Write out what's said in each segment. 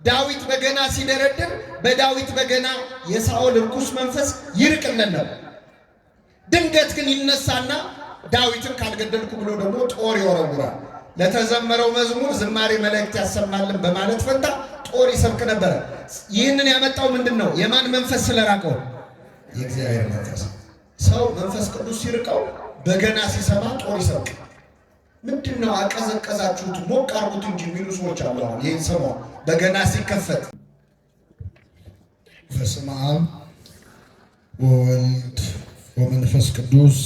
ዳዊት በገና ሲደረድር በዳዊት በገና የሳኦል ርኩስ መንፈስ ይርቅልን ነው። ድንገት ግን ይነሳና ዳዊትን ካልገደልኩ ብሎ ደግሞ ጦር ይወረውራል። ለተዘመረው መዝሙር ዝማሬ መላእክት ያሰማልን በማለት ፈንታ ጦር ይሰብክ ነበረ። ይህንን ያመጣው ምንድነው? የማን መንፈስ ስለራቀው? የእግዚአብሔር መንፈስ። ሰው መንፈስ ቅዱስ ሲርቀው በገና ሲሰማ ጦር ይሰብክ። ምንድነው አቀዘቀዛችሁት ሞቅ አርጉት እንጂ የሚሉ ሰዎች አሉ። አሁን ይህን ሰሞን በገና ሲከፈት በስመ አብ ወወልድ ወመንፈስ ቅዱስ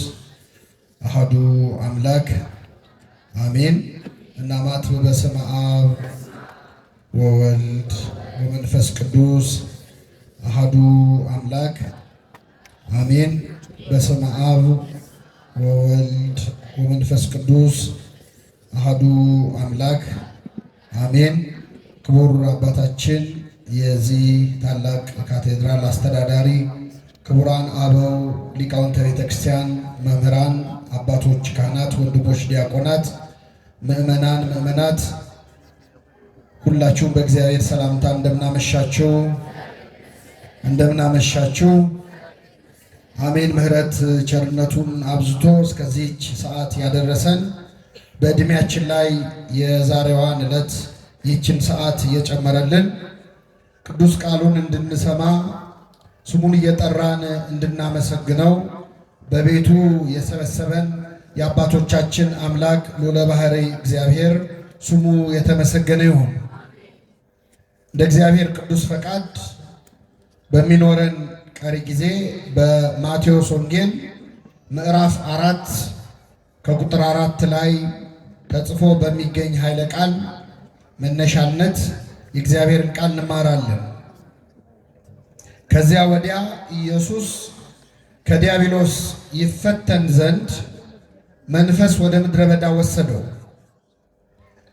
አሐዱ አምላክ አሜን። እናማት በስመ አብ ወወልድ ወመንፈስ ቅዱስ አሐዱ አምላክ አሜን። በስመ አብ ወወልድ ወመንፈስ ቅዱስ አሐዱ አምላክ አሜን። ክቡር አባታችን የዚህ ታላቅ ካቴድራል አስተዳዳሪ፣ ክቡራን አበው ሊቃውንተ ቤተክርስቲያን፣ መምህራን፣ አባቶች፣ ካህናት፣ ወንድሞች ዲያቆናት፣ ምእመናን፣ ምእመናት ሁላችሁም በእግዚአብሔር ሰላምታ እንደምናመሻችሁ። አሜን። ምሕረት ቸርነቱን አብዝቶ እስከዚህች ሰዓት ያደረሰን በዕድሜያችን ላይ የዛሬዋን ዕለት ይህችን ሰዓት እየጨመረልን ቅዱስ ቃሉን እንድንሰማ ስሙን እየጠራን እንድናመሰግነው በቤቱ የሰበሰበን የአባቶቻችን አምላክ ልዑለ ባሕርይ እግዚአብሔር ስሙ የተመሰገነ ይሁን። እንደ እግዚአብሔር ቅዱስ ፈቃድ በሚኖረን ቀሪ ጊዜ በማቴዎስ ወንጌል ምዕራፍ 4 ከቁጥር 4 ላይ ተጽፎ በሚገኝ ኃይለ ቃል መነሻነት የእግዚአብሔርን ቃል እንማራለን። ከዚያ ወዲያ ኢየሱስ ከዲያብሎስ ይፈተን ዘንድ መንፈስ ወደ ምድረ በዳ ወሰደው።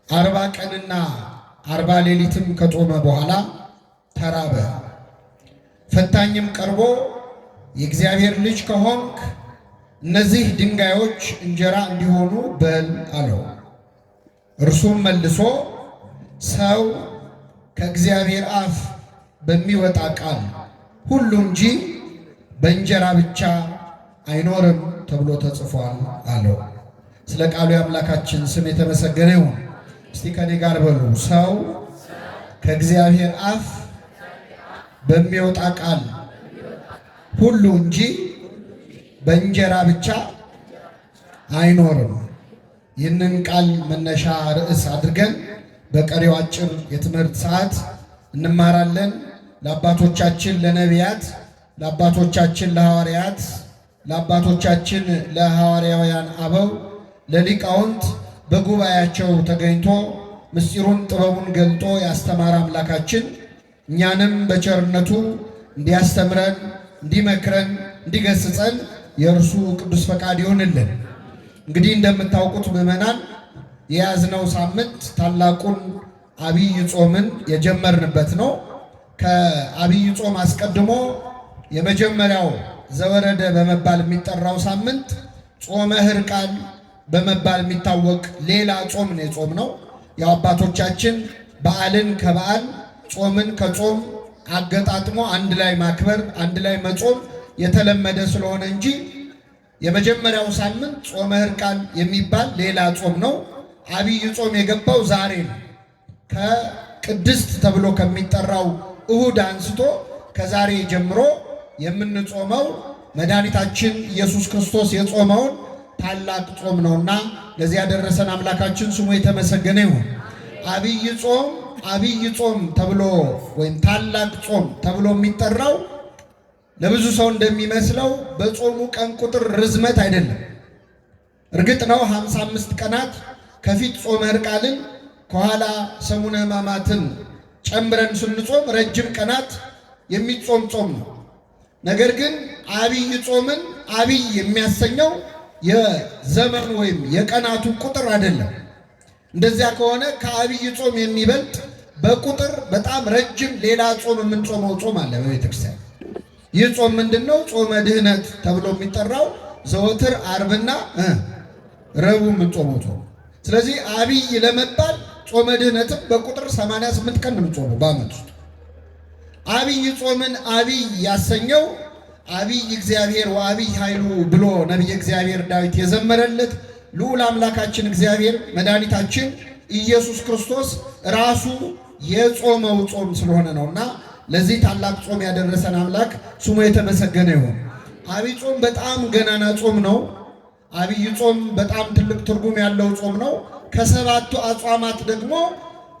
40 ቀንና 40 ሌሊትም ከጾመ በኋላ ተራበ። ፈታኝም ቀርቦ የእግዚአብሔር ልጅ ከሆንክ እነዚህ ድንጋዮች እንጀራ እንዲሆኑ በል አለው። እርሱም መልሶ ሰው ከእግዚአብሔር አፍ በሚወጣ ቃል ሁሉ እንጂ በእንጀራ ብቻ አይኖርም ተብሎ ተጽፏል አለው። ስለ ቃሉ የአምላካችን ስም የተመሰገነ ይሁን። እስቲ ከኔ ጋር በሉ፣ ሰው ከእግዚአብሔር አፍ በሚወጣ ቃል ሁሉ እንጂ በእንጀራ ብቻ አይኖርም። ይህንን ቃል መነሻ ርዕስ አድርገን በቀሪው አጭር የትምህርት ሰዓት እንማራለን። ለአባቶቻችን ለነቢያት፣ ለአባቶቻችን ለሐዋርያት፣ ለአባቶቻችን ለሐዋርያውያን አበው፣ ለሊቃውንት በጉባኤያቸው ተገኝቶ ምስጢሩን ጥበቡን ገልጦ ያስተማረ አምላካችን እኛንም በቸርነቱ እንዲያስተምረን፣ እንዲመክረን፣ እንዲገስጸን የእርሱ ቅዱስ ፈቃድ ይሆንልን። እንግዲህ እንደምታውቁት ምዕመናን የያዝነው ሳምንት ታላቁን አብይ ጾምን የጀመርንበት ነው። ከአብይ ጾም አስቀድሞ የመጀመሪያው ዘወረደ በመባል የሚጠራው ሳምንት ጾመ ሕርቃል በመባል የሚታወቅ ሌላ ጾም ነው የጾም ነው። ያው አባቶቻችን በዓልን ከበዓል ጾምን ከጾም አገጣጥሞ አንድ ላይ ማክበር አንድ ላይ መጾም የተለመደ ስለሆነ እንጂ የመጀመሪያው ሳምንት ጾመ ሕርቃል የሚባል ሌላ ጾም ነው። አብይ ጾም የገባው ዛሬ ነው። ከቅድስት ተብሎ ከሚጠራው እሁድ አንስቶ ከዛሬ ጀምሮ የምንጾመው መድኃኒታችን ኢየሱስ ክርስቶስ የጾመውን ታላቅ ጾም ነውና ለዚህ ያደረሰን አምላካችን ስሙ የተመሰገነ ይሁን። አብይ ጾም ተብሎ ወይም ታላቅ ጾም ተብሎ የሚጠራው ለብዙ ሰው እንደሚመስለው በጾሙ ቀን ቁጥር ርዝመት አይደለም። እርግጥ ነው 55 ቀናት ከፊት ጾመ ሕርቃልን ከኋላ ሰሙነ ሕማማትን ጨምረን ስንጾም ረጅም ቀናት የሚጾም ጾም ነው። ነገር ግን አብይ ጾምን አብይ የሚያሰኘው የዘመኑ ወይም የቀናቱ ቁጥር አይደለም። እንደዚያ ከሆነ ከአብይ ጾም የሚበልጥ በቁጥር በጣም ረጅም ሌላ ጾም የምንጾመው ጾም አለ በቤተክርስቲያን። ይህ ጾም ምንድነው? ጾመ ድህነት ተብሎ የሚጠራው ዘወትር ዓርብና ረቡዕ የምንጾመው ጾም። ስለዚህ አብይ ለመባል ጾመ ድህነትም በቁጥር 88 ቀን ነው የምንጾመው በዓመት ውስጥ። አብይ ጾምን አብይ ያሰኘው አብይ እግዚአብሔር ወአብይ ኃይሉ ብሎ ነቢየ እግዚአብሔር ዳዊት የዘመረለት ልዑል አምላካችን እግዚአብሔር መድኃኒታችን ኢየሱስ ክርስቶስ ራሱ የጾመው ጾም ስለሆነ ነውና ለዚህ ታላቅ ጾም ያደረሰን አምላክ ስሙ የተመሰገነ ይሁን። አብይ ጾም በጣም ገናና ጾም ነው። አብይ ጾም በጣም ትልቅ ትርጉም ያለው ጾም ነው። ከሰባቱ አጽዋማት ደግሞ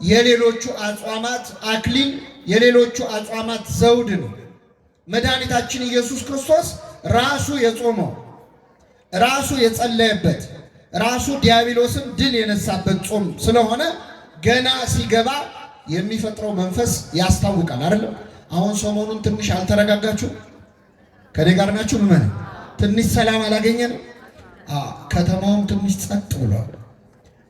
የሌሎቹ አጽዋማት አክሊል፣ የሌሎቹ አጽዋማት ዘውድ ነው። መድኃኒታችን ኢየሱስ ክርስቶስ ራሱ የጾመው ራሱ የጸለየበት ራሱ ዲያብሎስን ድል የነሳበት ጾም ስለሆነ ገና ሲገባ የሚፈጥረው መንፈስ ያስታውቃል አይደለም። አሁን ሰሞኑን ትንሽ አልተረጋጋችሁ? ከኔ ጋር ናችሁ? ምን ትንሽ ሰላም አላገኘንም? ከተማውም ትንሽ ጸጥ ብሏል።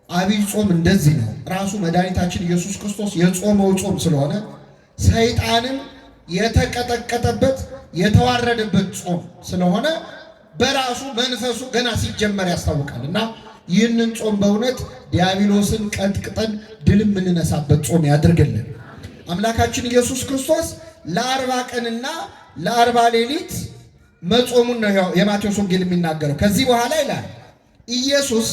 አብይ ጾም እንደዚህ ነው። ራሱ መድኃኒታችን ኢየሱስ ክርስቶስ የጾመው ጾም ስለሆነ ሰይጣንን የተቀጠቀጠበት የተዋረደበት ጾም ስለሆነ በራሱ መንፈሱ ገና ሲጀመር ያስታውቃል እና ይህንን ጾም በእውነት ዲያብሎስን ቀጥቅጠን ድል የምንነሳበት ጾም ያድርግልን። አምላካችን ኢየሱስ ክርስቶስ ለ40 ቀንና ለ40 ሌሊት መጾሙን ነው የማቴዎስ ወንጌል የሚናገረው። ከዚህ በኋላ ይላል ኢየሱስ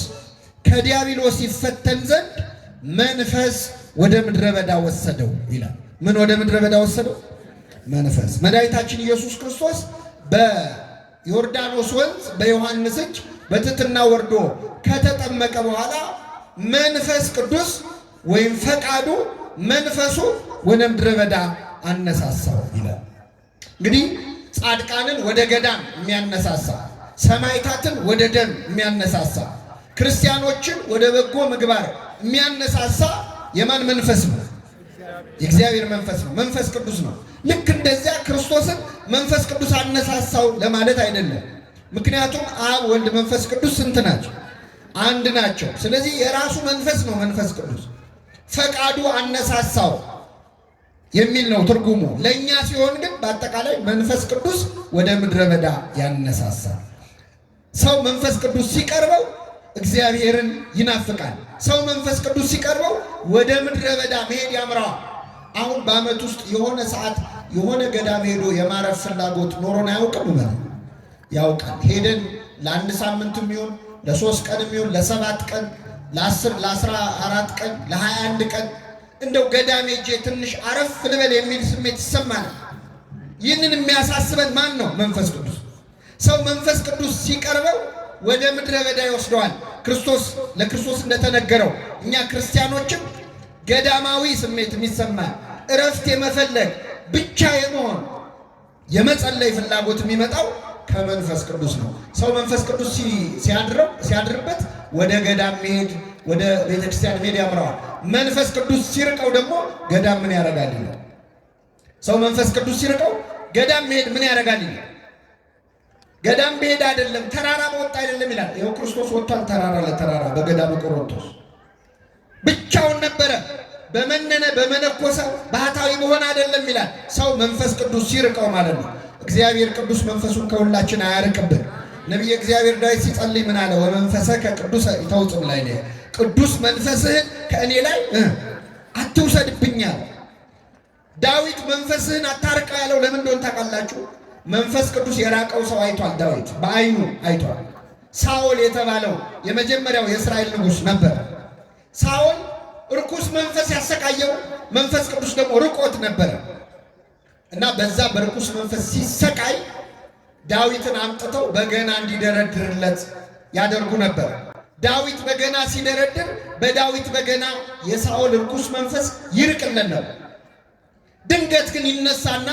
ከዲያብሎስ ይፈተን ዘንድ መንፈስ ወደ ምድረ በዳ ወሰደው ይላል። ምን ወደ ምድረ በዳ ወሰደው? መንፈስ። መድኃኒታችን ኢየሱስ ክርስቶስ በዮርዳኖስ ወንዝ በዮሐንስ እጅ በትሕትና ወርዶ ከተጠመቀ በኋላ መንፈስ ቅዱስ ወይም ፈቃዱ መንፈሱ ወደ ምድረ በዳ አነሳሳው ይላል። እንግዲህ ጻድቃንን ወደ ገዳም የሚያነሳሳ፣ ሰማዕታትን ወደ ደም የሚያነሳሳ፣ ክርስቲያኖችን ወደ በጎ ምግባር የሚያነሳሳ የማን መንፈስ ነው? የእግዚአብሔር መንፈስ ነው። መንፈስ ቅዱስ ነው። ልክ እንደዚያ ክርስቶስን መንፈስ ቅዱስ አነሳሳው ለማለት አይደለም። ምክንያቱም አብ፣ ወልድ፣ መንፈስ ቅዱስ ስንት ናቸው? አንድ ናቸው። ስለዚህ የራሱ መንፈስ ነው መንፈስ ቅዱስ። ፈቃዱ አነሳሳው የሚል ነው ትርጉሙ። ለእኛ ሲሆን ግን በአጠቃላይ መንፈስ ቅዱስ ወደ ምድረ በዳ ያነሳሳል። ሰው መንፈስ ቅዱስ ሲቀርበው እግዚአብሔርን ይናፍቃል። ሰው መንፈስ ቅዱስ ሲቀርበው ወደ ምድረ በዳ መሄድ ያምረዋል። አሁን በዓመት ውስጥ የሆነ ሰዓት የሆነ ገዳም ሄዶ የማረፍ ፍላጎት ኖሮን አያውቅም? ያውቃል። ሄደን ለአንድ ሳምንትም ይሁን ለ3 ቀንም ይሁን ለ7 ቀን ለ10 ለ14 ቀን ለ21 ቀን እንደው ገዳም ሄጄ ትንሽ አረፍ ልበል የሚል ስሜት ይሰማናል። ይህንን የሚያሳስበን ማን ነው? መንፈስ ቅዱስ። ሰው መንፈስ ቅዱስ ሲቀርበው ወደ ምድረ በዳ ይወስደዋል። ለክርስቶስ እንደተነገረው እኛ ክርስቲያኖችም ገዳማዊ ስሜት የሚሰማን እረፍት የመፈለግ ብቻ የመሆን የመጸለይ ፍላጎት የሚመጣው ከመንፈስ ቅዱስ ነው። ሰው መንፈስ ቅዱስ ሲያድርበት ወደ ገዳም መሄድ፣ ወደ ቤተክርስቲያን መሄድ ያምረዋል። መንፈስ ቅዱስ ሲርቀው ደግሞ ገዳም ምን ያደርጋል? ሰው መንፈስ ቅዱስ ሲርቀው ገዳም መሄድ ምን ያደርጋል? ገዳም መሄድ አይደለም ተራራ መወጣ አይደለም ይላል። ይኸው ክርስቶስ ወጥቷል ተራራ ለተራራ በገዳመ ቆሮንቶስ ብቻውን ነበረ። በመነነ በመነኮሰ ባህታዊ መሆን አይደለም ይላል። ሰው መንፈስ ቅዱስ ሲርቀው ማለት ነው። እግዚአብሔር ቅዱስ መንፈሱን ከሁላችን አያርቅብን። ነቢየ እግዚአብሔር ዳዊት ሲጸልይ ምን አለ? ወመንፈሰከ ቅዱስ ይተውፅም ላይ ቅዱስ መንፈስህን ከእኔ ላይ አትውሰድብኛል። ዳዊት መንፈስህን አታርቀው ያለው ለምን እንደሆነ ታውቃላችሁ? መንፈስ ቅዱስ የራቀው ሰው አይቷል። ዳዊት በዓይኑ አይቷል። ሳኦል የተባለው የመጀመሪያው የእስራኤል ንጉሥ ነበር። ሳኦል ርኩስ መንፈስ ያሰቃየው፣ መንፈስ ቅዱስ ደግሞ ርቆት ነበረ እና በዛ በርኩስ መንፈስ ሲሰቃይ ዳዊትን አምጥተው በገና እንዲደረድርለት ያደርጉ ነበር። ዳዊት በገና ሲደረድር በዳዊት በገና የሳኦል ርኩስ መንፈስ ይርቅለት ነበር። ድንገት ግን ይነሳና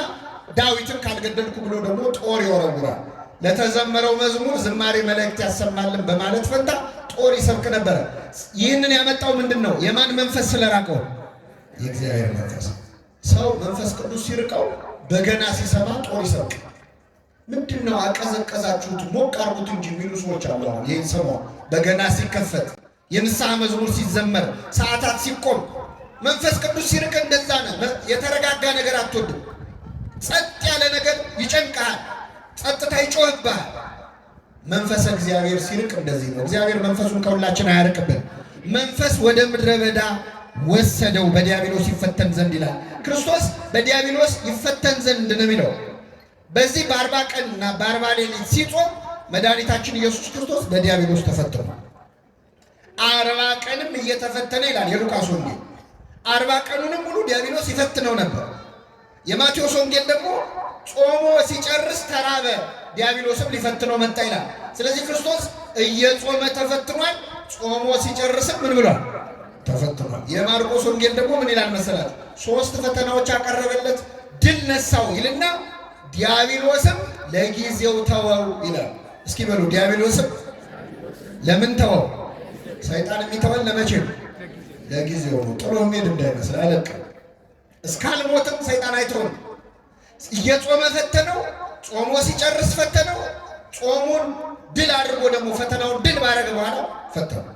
ዳዊትን ካልገደልኩ ብሎ ደግሞ ጦር ይወረውራል። ለተዘመረው መዝሙር ዝማሬ መላእክት ያሰማልን በማለት ፈንታ ጦር ይሰብክ ነበረ። ይህንን ያመጣው ምንድን ነው? የማን መንፈስ ስለራቀው? የእግዚአብሔር መንፈስ። ሰው መንፈስ ቅዱስ ሲርቀው በገና ሲሰማ ጦር ይሰብክ። ምንድን ነው አቀዘቀዛችሁት ሞቅ አርጉት እንጂ የሚሉ ሰዎች አሉ። አሁን ይህን ሰሞን በገና ሲከፈት፣ የንስሐ መዝሙር ሲዘመር፣ ሰዓታት ሲቆም መንፈስ ቅዱስ ሲርቅ እንደዛ ነው። የተረጋጋ ነገር አትወድም። ጸጥ ያለ ነገር ይጨንቃል። ጸጥታ ይጮህብሃል። መንፈስ እግዚአብሔር ሲርቅ እንደዚህ ነው። እግዚአብሔር መንፈሱን ከሁላችን አያርቅብን። መንፈስ ወደ ምድረ በዳ ወሰደው በዲያብሎስ ይፈተን ዘንድ ይላል። ክርስቶስ በዲያብሎስ ይፈተን ዘንድ ነው የሚለው። በዚህ በ40 ቀንና በ40 ሌሊት ሲጾም መድኃኒታችን ኢየሱስ ክርስቶስ በዲያብሎስ ተፈትኗል። 40 ቀንም እየተፈተነ ይላል የሉቃስ ወንጌል። 40 ቀኑንም ሙሉ ዲያብሎስ ይፈትነው ነበር። የማቴዎስ ወንጌል ደግሞ ጾሞ ሲጨርስ ተራበ፣ ዲያብሎስም ሊፈትነው መጣ ይላል። ስለዚህ ክርስቶስ እየጾመ ተፈትኗል፣ ጾሞ ሲጨርስም ምን ብሏል? ተፈትኗል። የማርቆስ ወንጌል ደግሞ ምን ይላል መሰላት? 3 ፈተናዎች ያቀረበለት ድል ነሳው ይልና ዲያብሎስም ለጊዜው ተወው ይላል። እስኪ በሉ ዲያብሎስም ለምን ተወው? ሰይጣን የሚተወን ለመቼ ነው? ለጊዜው ነው። ጥሎ ሄድ እንዳይመስል አለቀ። እስካልሞትም ሰይጣን አይተውም። እየጾመ ፈተነው፣ ጾሞ ሲጨርስ ፈተነው። ጾሙን ድል አድርጎ ደግሞ ፈተናውን ድል ባደረገ በኋላ ፈተነው።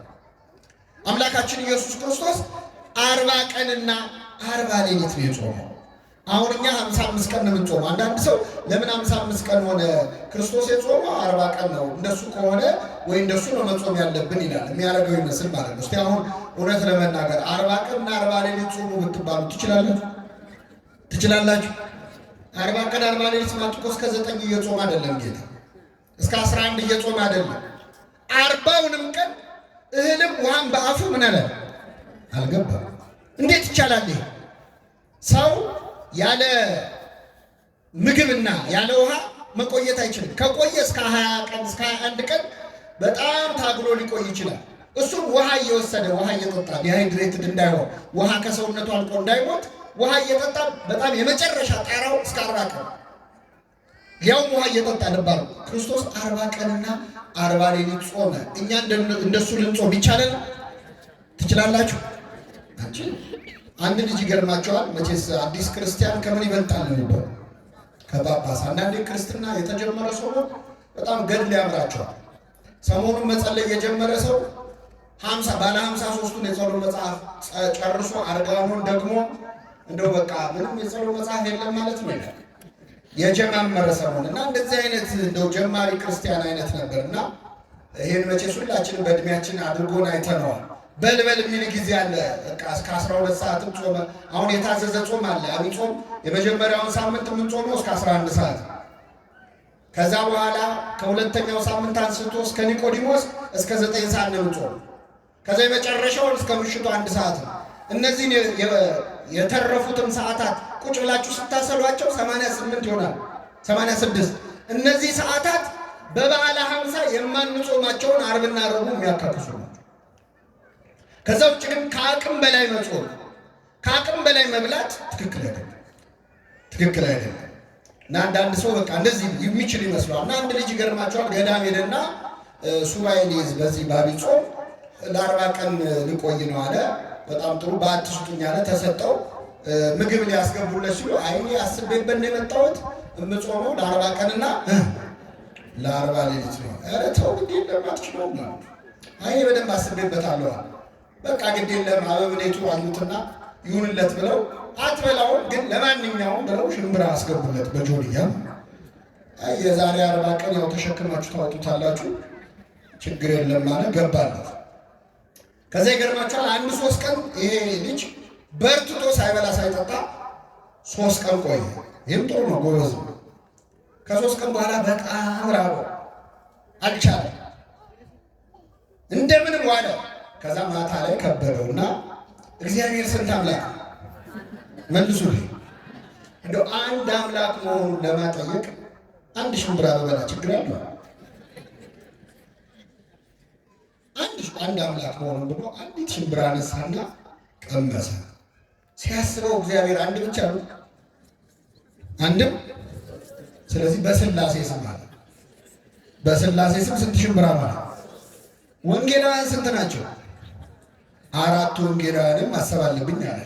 አምላካችን ኢየሱስ ክርስቶስ 40 ቀንና 40 ሌሊት ነው የጾመው። አሁን እኛ 55 ቀን ነው የምንጾመው። አንዳንድ ሰው ለምን 55 ቀን ሆነ? ክርስቶስ የጾመው 40 ቀን ነው፣ እንደሱ ከሆነ ወይ እንደሱ ነው መጾም ያለብን ይላል። የሚያደርገው ይመስል ማለት ነው። እስቲ አሁን እውነት ለመናገር 40 ቀንና 40 ሌሊት ጾሙ ብትባሉ ትችላላችሁ? 40 ቀን 40 ሌሊት ማለት እኮ እስከ 9 እየጾመ አይደለም ጌታ፣ እስከ 11 እየጾመ አይደለም። 40ውንም ቀን እህልም ውሃም በአፉ ምን አለ አልገባም። እንዴት ይቻላል ይሄ? ሰው ያለ ምግብና ያለ ውሃ መቆየት አይችልም። ከቆየ እስከ 20 ቀን እስከ 21 ቀን በጣም ታግሎ ሊቆይ ይችላል። እሱም ውሃ እየወሰደ ውሃ እየጠጣ ዲሃይድሬትድ እንዳይሆን ውሃ ከሰውነቱ አልቆ እንዳይሞት ውሃ እየጠጣ በጣም የመጨረሻ ጣራው እስከ 40 ቀን ያውም ውሃ እየጠጣ ነበር። ክርስቶስ 40 ቀንና 40 ሌሊት ጾመ። እኛ እንደሱ ልንጾም ይቻላል? ትችላላችሁ? አንድ ልጅ ይገርማቸዋል። መቼስ አዲስ ክርስቲያን ከምን ይበልጣል ነበር? ከጳጳስ። አንዳንዴ ክርስትና የተጀመረ ሰው በጣም ገድል ያምራቸዋል። ሰሞኑን መጸለይ የጀመረ ሰው 50 ባለ 53ቱን የጸሎት መጽሐፍ ጨርሶ አርጋኑን ደግሞ እንደው በቃ ምንም የጸሎት መጽሐፍ የለም ማለት ነው ይላል። የጀማመረ ሰሞን እና እንደዚህ አይነት እንደው ጀማሪ ክርስቲያን አይነት ነበርና ይሄን መቼስ ሁላችንም በእድሜያችን አድርጎን አይተነዋል። በልበል የሚል ጊዜ አለ። በቃ እስከ 12 ሰዓትም ጾመ። አሁን የታዘዘ ጾም አለ። አብይ ጾም የመጀመሪያውን ሳምንት የምንጾመው እስከ 11 ሰዓት፣ ከዛ በኋላ ከሁለተኛው ሳምንት አንስቶ እስከ ኒቆዲሞስ እስከ 9 ሰዓት ነው የምንጾመው። ከዛ የመጨረሻውን እስከ ምሽቱ 1 ሰዓት ነው። እነዚህን የተረፉትን ሰዓታት ቁጭ ብላችሁ ስታሰሏቸው 88 ይሆናል፣ 86። እነዚህ ሰዓታት በበዓለ 50 የማንጾማቸውን ዓርብና ረቡዕ የሚያካክሱ ናቸው። ከዛ ውጭ ግን ከአቅም በላይ መጾም፣ ከአቅም በላይ መብላት ትክክል አይደለም። እና አንዳንድ ሰው በቃ እንደዚህ የሚችል ይመስለዋል። እና አንድ ልጅ ይገርማቸዋል። ገዳም ሄደና ሱባኤ ሊይዝ በዚህ በዐቢይ ጾም ለ40 ቀን ሊቆይ ነው አለ። በጣም ጥሩ በአት ስጡኝ አለ። ተሰጠው። ምግብ ሊያስገቡለት ሲሉ አይ አስቤበት ነው የመጣሁት የምጾመው ለ40 ቀንና ለ40 ሌሊት ነው። ኧረ ተው ግድ የለም አትችለውም ነው። አይ በደንብ አስቤበታለሁ። በቃ ግድ የለም አበምኔቱ አሉትና ይሁንለት ብለው አትበላውን ግን ለማንኛውም ብለው ሽምብራ አስገቡለት በጆንያ። አይ የዛሬ 40 ቀን ያው ተሸክማችሁ ታወጡታላችሁ ችግር የለም ማለት ገባለት። ከዛ ይገርማችኋል 1-3 ቀን ይሄ ልጅ በርትቶ ሳይበላ ሳይጠጣ 3 ቀን ቆየ። ይህም ጥሩ ነው፣ ጎበዝ ነው። ከ3 ቀን በኋላ በጣም ራበው፣ አልቻለም፣ እንደምንም ዋለ። ከዛ ማታ ላይ ከበደውና እግዚአብሔር ስንት አምላክ መልሱልኝ፣ እንደው አንድ አምላክ መሆኑን ለማጠየቅ 1 ሽምብራ በበላ ችግር አለው? አንድ አምላክ መሆኑን ብሎ 1 ሽምብራ ነሳና ቀመሰ። ሲያስበው እግዚአብሔር አንድ ብቻ ነው፣ አንድም። ስለዚህ በስላሴ ስም አለ። በስላሴ ስም ስንት ሽምብራ ማለት? ወንጌላውያን ስንት ናቸው? 4 ወንጌላውያንም ማሰብ አለብኝ አለ።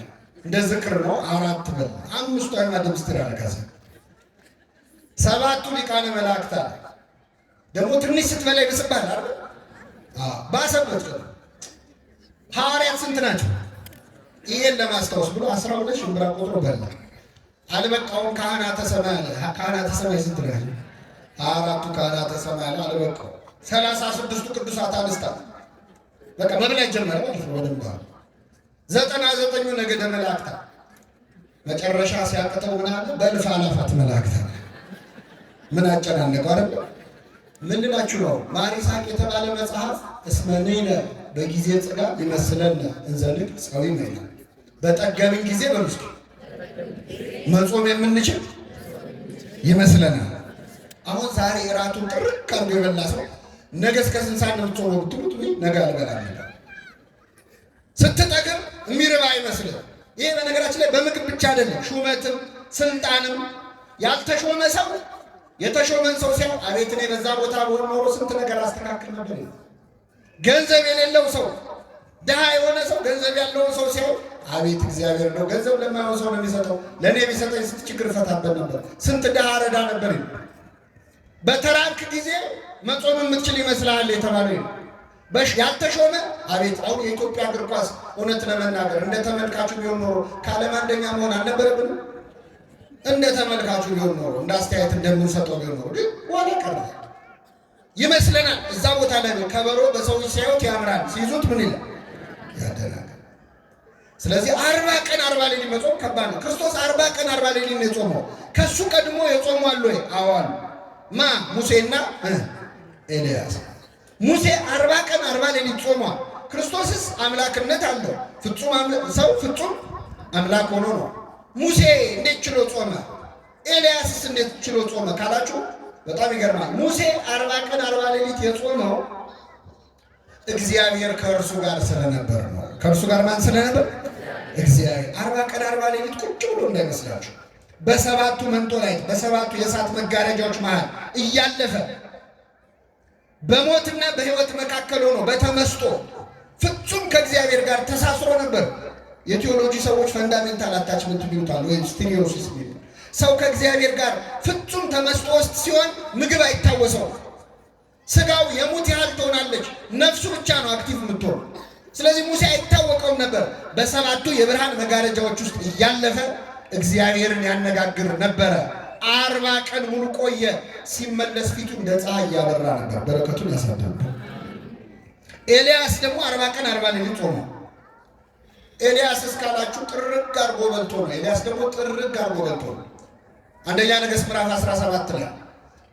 እንደ ዝክር ነው 4 በል 5 አዕማደ ምስጢር አለካሰ 7 ሊቃነ መላእክት አለ። ደግሞ ትንሽ ስትበላ ይብስብሃል አይደል? ባሰበት ሐዋርያት ስንት ናቸው? ይሄን ለማስታወስ ብሎ 12 ሽምብራ ቆጥሮ በላ። አልበቃውም። ካህናተ ሰማይ አለ። ካህናተ ሰማይ ስንት ናቸው? 4ቱ ካህናተ ሰማይ አለ። አልበቃው። 36ቱ ቅዱሳት አንስታት በቃ መብላት ጀመረ ማለት ነው። በደንብ 99ኙ ነገደ መላእክት መጨረሻ ሲያቅተው ምን አለ? በእልፍ አእላፋት መላእክት ምን አጨናነቀው አይደል? ምን ልላችሁ ነው? ማር ይስሐቅ የተባለ መጽሐፍ እስመኔነ በጊዜ ጽጋብ ይመስለነ እንዘልቅ ጸዊም ይላል። በጠገብን ጊዜ በምስኪ መጾም የምንችል ይመስለናል። አሁን ዛሬ እራቱን ጥርቅ አድርጎ የበላ ሰው ነገ እስከ ስንት ሰዓት ነው የምትጾመው ብትሉት ነገ አልበላም ይላል። ስትጠግብ የሚርባ አይመስልም። ይሄ በነገራችን ላይ በምግብ ብቻ አይደለም፣ ሹመትም ስልጣንም ያልተሾመ ሰው የተሾመን ሰው ሲያው አቤት እኔ በዛ ቦታ ብሆን ኖሮ ስንት ነገር አስተካክል ነበር። ገንዘብ የሌለው ሰው ድሃ የሆነ ሰው ገንዘብ ያለውን ሰው ሲያው አቤት እግዚአብሔር ነው ገንዘብ ለማይሆን ሰው ነው የሚሰጠው፣ ለእኔ ቢሰጠኝ ስንት ችግር እፈታበት ነበር፣ ስንት ድሃ ረዳ ነበር። በተራብክ ጊዜ መጾም የምትችል ይመስልሃል የተባለ ያልተሾመ አቤት አሁን የኢትዮጵያ እግር ኳስ እውነት ለመናገር እንደ ተመልካቹ ቢሆን ኖሮ ከዓለም አንደኛ መሆን አልነበረብንም? እንደ ተመልካቹ ቢሆን ኖሮ እንደ አስተያየት እንደምንሰጠው ቢሆን ኖሮ ግን ዋላ ቀረ ይመስለናል። እዛ ቦታ ላይ ከበሮ በሰዎች ሲያዩት ያምራል፣ ሲይዙት ምን ይላል? ያደናል። ስለዚህ 40 ቀን 40 ሌሊት መጾም ከባድ ነው። ክርስቶስ 40 ቀን 40 ሌሊት ነው የጾመው። ከሱ ቀድሞ የጾሙ አሉ ወይ? አዋል ማ ሙሴና ኤልያስ። ሙሴ 40 ቀን 40 ሌሊት ጾሟል። ክርስቶስስ አምላክነት አለው። ፍጹም ሰው ፍጹም አምላክ ሆኖ ነው። ሙሴ እንዴት ችሎ ጾመ? ኤልያስስ እንዴት ችሎ ጾመ ካላችሁ በጣም ይገርማል። ሙሴ 40 ቀን 40 ሌሊት የጾመው እግዚአብሔር ከእርሱ ጋር ስለነበር ነው። ከእርሱ ጋር ማን ስለነበር? እግዚአብሔር። 40 ቀን 40 ሌሊት ቁጭ ብሎ እንዳይመስላችሁ በሰባቱ መንጦላዕት በሰባቱ የእሳት መጋረጃዎች መሃል እያለፈ በሞትና በሕይወት መካከል ሆኖ በተመስጦ ፍጹም ከእግዚአብሔር ጋር ተሳስሮ ነበር። የቴዎሎጂ ሰዎች ፈንዳሜንታል አታችመንት ይሉታል ወይም ስቲሚዮሲስ ይሉታል። ሰው ከእግዚአብሔር ጋር ፍጹም ተመስጦ ውስጥ ሲሆን ምግብ አይታወሰው። ስጋው የሙት ያህል ትሆናለች፣ ነፍሱ ብቻ ነው አክቲቭ የምትሆን። ስለዚህ ሙሴ አይታወቀውም ነበር። በሰባቱ የብርሃን መጋረጃዎች ውስጥ እያለፈ እግዚአብሔርን ያነጋግር ነበረ። 40 ቀን ሙሉ ቆየ። ሲመለስ ፊቱ እንደ ፀሐይ እያበራ ነበር። በረከቱን ያሳደረ። ኤልያስ ደግሞ 40 ቀን 40 ሌሊት ጾመ። ኤልያስ እስካላችሁ ጥርግ አድርጎ በልቶ ነው። ኤልያስ ደግሞ ጥርግ አድርጎ በልቶ ነው። አንደኛ ነገሥት ምዕራፍ 17 ላይ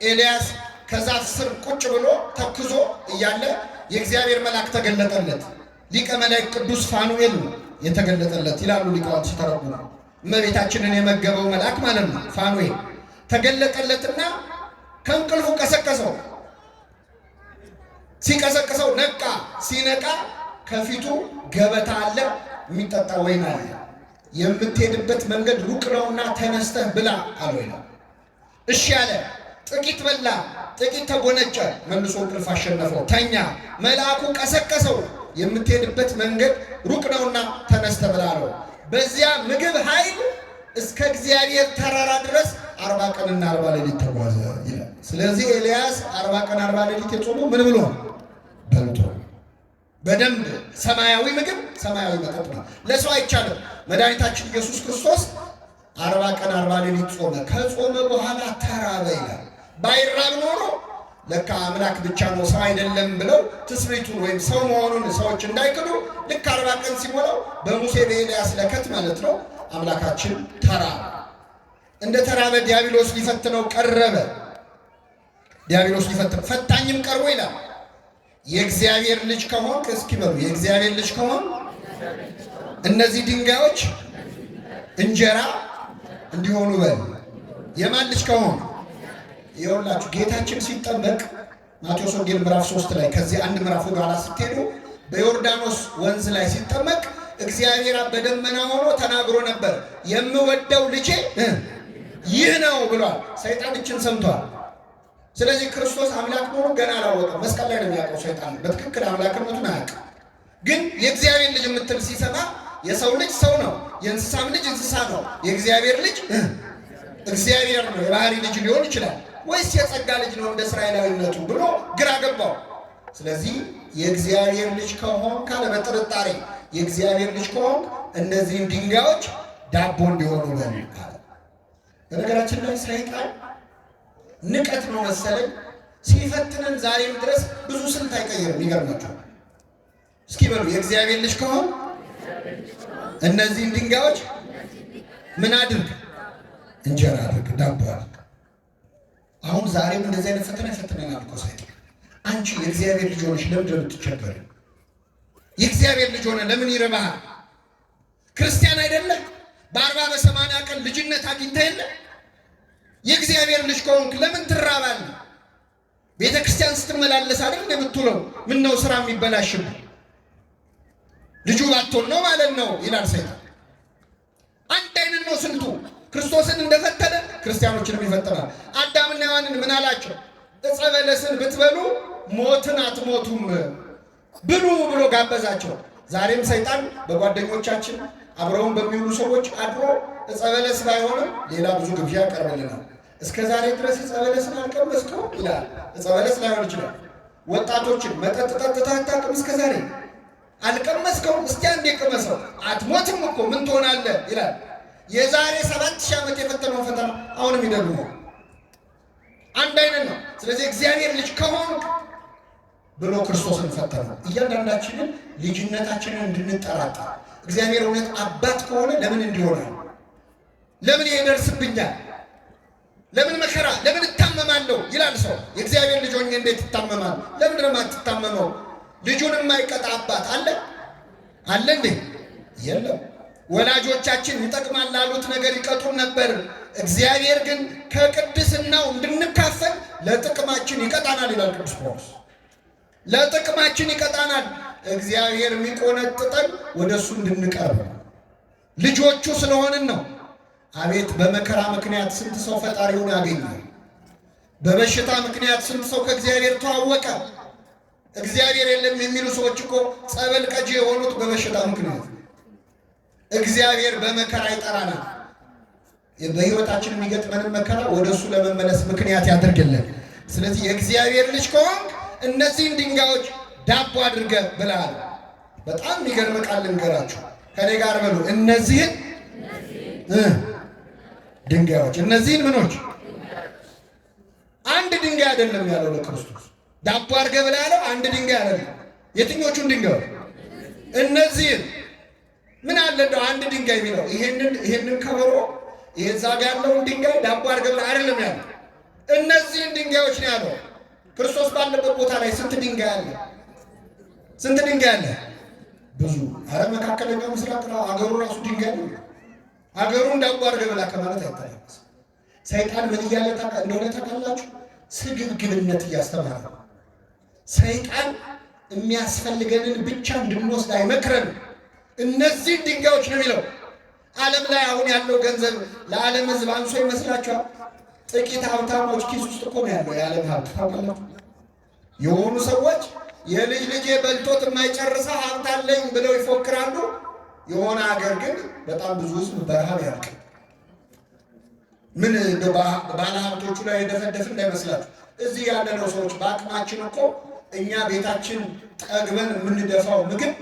ኤልያስ ከዛፍ ስር ቁጭ ብሎ ተክዞ እያለ የእግዚአብሔር መልአክ ተገለጠለት። ሊቀ መላእክት ቅዱስ ፋኑኤል የተገለጠለት ይላሉ ሊቃውንት ሲተረጉሙ። እመቤታችንን የመገበው መልአክ ማለት ነው። ፋኑኤል ተገለጠለትና ከእንቅልፉ ቀሰቀሰው። ሲቀሰቅሰው ነቃ። ሲነቃ ከፊቱ ገበታ አለ፣ የሚጠጣ ወይን አለ። የምትሄድበት መንገድ ሩቅ ነውና ተነስተህ ብላ አለው ይላል። እሺ አለ። ጥቂት በላ፣ ጥቂት ተጎነጨ። መልሶ እንቅልፍ አሸነፈው፣ ተኛ። መልአኩ ቀሰቀሰው። የምትሄድበት መንገድ ሩቅ ነውና ተነስተህ ብላ አለው። በዚያ ምግብ ኃይል እስከ እግዚአብሔር ተራራ ድረስ 40 ቀንና 40 ሌሊት ተጓዘ ይላል። ስለዚህ ኤልያስ 40 ቀን 40 ሌሊት የጾመው ምን ብሎ በልቶ በደንብ ሰማያዊ ምግብ ሰማያዊ መጠጥ ነው። ለሰው አይቻልም። መድኃኒታችን ኢየሱስ ክርስቶስ 40 ቀን 40 ሌሊት ጾመ። ከጾመ በኋላ ተራበ ይላል። ባይራብ ኖሮ ለካ አምላክ ብቻ ነው ሰው አይደለም ብለው ትስብእቱን ወይም ሰው መሆኑን ሰዎች እንዳይክዱ ልክ 40 ቀን ሲሞላው በሙሴ በኤልያስ ለከት ማለት ነው አምላካችን ተራበ። እንደ ተራበ ዲያብሎስ ሊፈትነው ቀረበ። ዲያብሎስ ሊፈትነው ፈታኝም ቀርቦ ይላል የእግዚአብሔር ልጅ ከሆንክ እስኪ በሉ የእግዚአብሔር ልጅ ከሆን እነዚህ ድንጋዮች እንጀራ እንዲሆኑ በል። የማን ልጅ ከሆን? ይኸውላችሁ ጌታችን ሲጠመቅ ማቴዎስ ወንጌል ምዕራፍ 3 ላይ ከዚህ አንድ ምዕራፍ ወደ ኋላ ስትሄዱ በዮርዳኖስ ወንዝ ላይ ሲጠመቅ እግዚአብሔር በደመና ሆኖ ተናግሮ ነበር። የምወደው ልጄ ይህ ነው ብሏል። ሰይጣን እችን ሰምቷል። ስለዚህ ክርስቶስ አምላክ መሆኑን ገና አላወቀም። መስቀል ላይ ነው የሚያውቀው ሰይጣን። በትክክል አምላክነቱን አያውቅም። ግን የእግዚአብሔር ልጅ የምትል ሲሰማ የሰው ልጅ ሰው ነው፣ የእንስሳም ልጅ እንስሳ ነው፣ የእግዚአብሔር ልጅ እግዚአብሔር ነው። የባህሪ ልጅ ሊሆን ይችላል ወይስ የጸጋ ልጅ ነው እንደ እስራኤላዊነቱ ብሎ ግራ ገባው። ስለዚህ የእግዚአብሔር ልጅ ከሆን ካለ በጥርጣሬ የእግዚአብሔር ልጅ ከሆን እነዚህን ድንጋዮች ዳቦ እንዲሆኑ በል አለ። በነገራችን ላይ ሰይጣን ንቀት ነው መሰለኝ ሲፈትነን ዛሬም ድረስ ብዙ ስልት አይቀይርም። ይገርማችኋል። እስኪ በሉ የእግዚአብሔር ልጅ ከሆን እነዚህን ድንጋዮች ምን አድርግ? እንጀራ አድርግ፣ ዳቦ አድርግ። አሁን ዛሬም እንደዚህ አይነት ፈተና ይፈትነናል እኮ ሰይጣን። አንቺ የእግዚአብሔር ልጅ ሆነሽ ለምን የምትቸገሪ? የእግዚአብሔር ልጅ ሆነ ለምን ይረባሃል? ክርስቲያን አይደለም? በ40 በ80 ቀን ልጅነት አግኝተህ የለ? የእግዚአብሔር ልጅ ከሆንክ ለምን ትራባለህ? ቤተ ክርስቲያን ስትመላለስ አይደል እንደምትውለው? ምን ነው ስራ የሚበላሽብህ? ልጁ ባትሆን ነው ማለት ነው ይላል ሰይጣን። አንድ አይነት ነው ስንቱ። ክርስቶስን እንደፈተነ ክርስቲያኖችንም ይፈተናል። አዳምና ሔዋንን ምን አላቸው? ዕፀ በለስን ብትበሉ ሞትን አትሞቱም ብሉ ብሎ ጋበዛቸው። ዛሬም ሰይጣን በጓደኞቻችን አብረውን በሚውሉ ሰዎች አድሮ ዕፀ በለስ ባይሆንም ሌላ ብዙ ግብዣ ያቀርብልናል። እስከ ዛሬ ድረስ ዕፀ በለስን አልቀመስከው ይላል። ዕፀ በለስ ላይሆን ይችላል። ወጣቶችን መጠጥ ጠጥተህ አታውቅም? እስከ ዛሬ አልቀመስከውም? እስቲ አንዴ ቅመሰው። አትሞትም እኮ ምን ትሆናለህ ይላል። የዛሬ 7000 ዓመት የፈተነው ፈተና አሁንም ይደግመዋል። አንድ አይነት ነው። ስለዚህ እግዚአብሔር ልጅ ከሆንክ ብሎ ክርስቶስን ፈተነው። እያንዳንዳችንን ልጅነታችንን እንድንጠራጠር እግዚአብሔር እውነት አባት ከሆነ ለምን እንዲሆናል? ለምን ይደርስብኛል? ለምን መከራ? ለምን እታመማለሁ ይላል ሰው። የእግዚአብሔር ልጅ ሆኜ እንዴት ይታመማል? ለምን ነው የማትታመመው? ልጁን የማይቀጣ አባት አለ አለ እንዴ? የለም። ወላጆቻችን ይጠቅማል ላሉት ነገር ይቀጡን ነበር። እግዚአብሔር ግን ከቅድስናው እንድንካፈል ለጥቅማችን ይቀጣናል ይላል ቅዱስ ጳውሎስ። ለጥቅማችን ይቀጣናል። እግዚአብሔር የሚቆነጥጠን ወደሱ እንድንቀርብ ልጆቹ ስለሆንን ነው። አቤት በመከራ ምክንያት ስንት ሰው ፈጣሪውን ያገኛል። በበሽታ ምክንያት ስንት ሰው ከእግዚአብሔር ተዋወቀ። እግዚአብሔር የለም የሚሉ ሰዎች እኮ ጸበል ቀጂ የሆኑት በበሽታ ምክንያት። እግዚአብሔር በመከራ ይጠራናል። በሕይወታችን የሚገጥመንን መከራ ወደሱ ለመመለስ ምክንያት ያድርግልን። ስለዚህ የእግዚአብሔር ልጅ ከሆንክ እነዚህን ድንጋዮች ዳቦ አድርገህ ብለሃል። በጣም የሚገርም ቃል ልንገራችሁ። ከኔ ጋር በሉ። እነዚህን ድንጋዮች፣ እነዚህን ምኖች? አንድ ድንጋይ አይደለም ያለው ለክርስቶስ። ዳቦ አድርገህ ብለህ ያለው አንድ ድንጋይ አይደለም። የትኞቹን ድንጋዮች? እነዚህን። ምን አለ እንደው አንድ ድንጋይ ቢለው ይሄንን ከበሮ ይሄዛ ጋር ያለውን ድንጋይ ዳቦ አድርገህ ብለህ አይደለም ያለው። እነዚህን ድንጋዮች ነው ያለው። ክርስቶስ ባለበት ቦታ ላይ ስንት ድንጋይ አለ? ስንት ድንጋይ አለ? ብዙ። አረ መካከለኛው ምስራቅ ነው አገሩ ራሱ ድንጋይ ነው። አገሩን ዳቦ አድርገህ ብላ ከማለት አይታለች። ሰይጣን ምን እያለ እንደሆነ ታውቃላችሁ? ስግብግብነት እያስተማረ ነው። ሰይጣን የሚያስፈልገንን ብቻ እንድንወስድ አይመክረን። እነዚህን ድንጋዮች ነው የሚለው። ዓለም ላይ አሁን ያለው ገንዘብ ለዓለም ሕዝብ አንሶ ይመስላችኋል? ጥቂት ሀብታሞች ኪስ ውስጥ እኮ ነው ያለው የዓለም ሀብት። ታውቃላችሁ? የሆኑ ሰዎች የልጅ ልጄ በልቶት የማይጨርሰው ሀብት አለኝ ብለው ይፎክራሉ። የሆነ ሀገር ግን በጣም ብዙ ሕዝብ በረሃብ ያልቃል። ምን ባለ ሀብቶቹ ላይ የደፈደፍ እንዳይመስላችሁ። እዚህ ያለነው ሰዎች በአቅማችን እኮ እኛ ቤታችን ጠግበን የምንደፋው ምግብ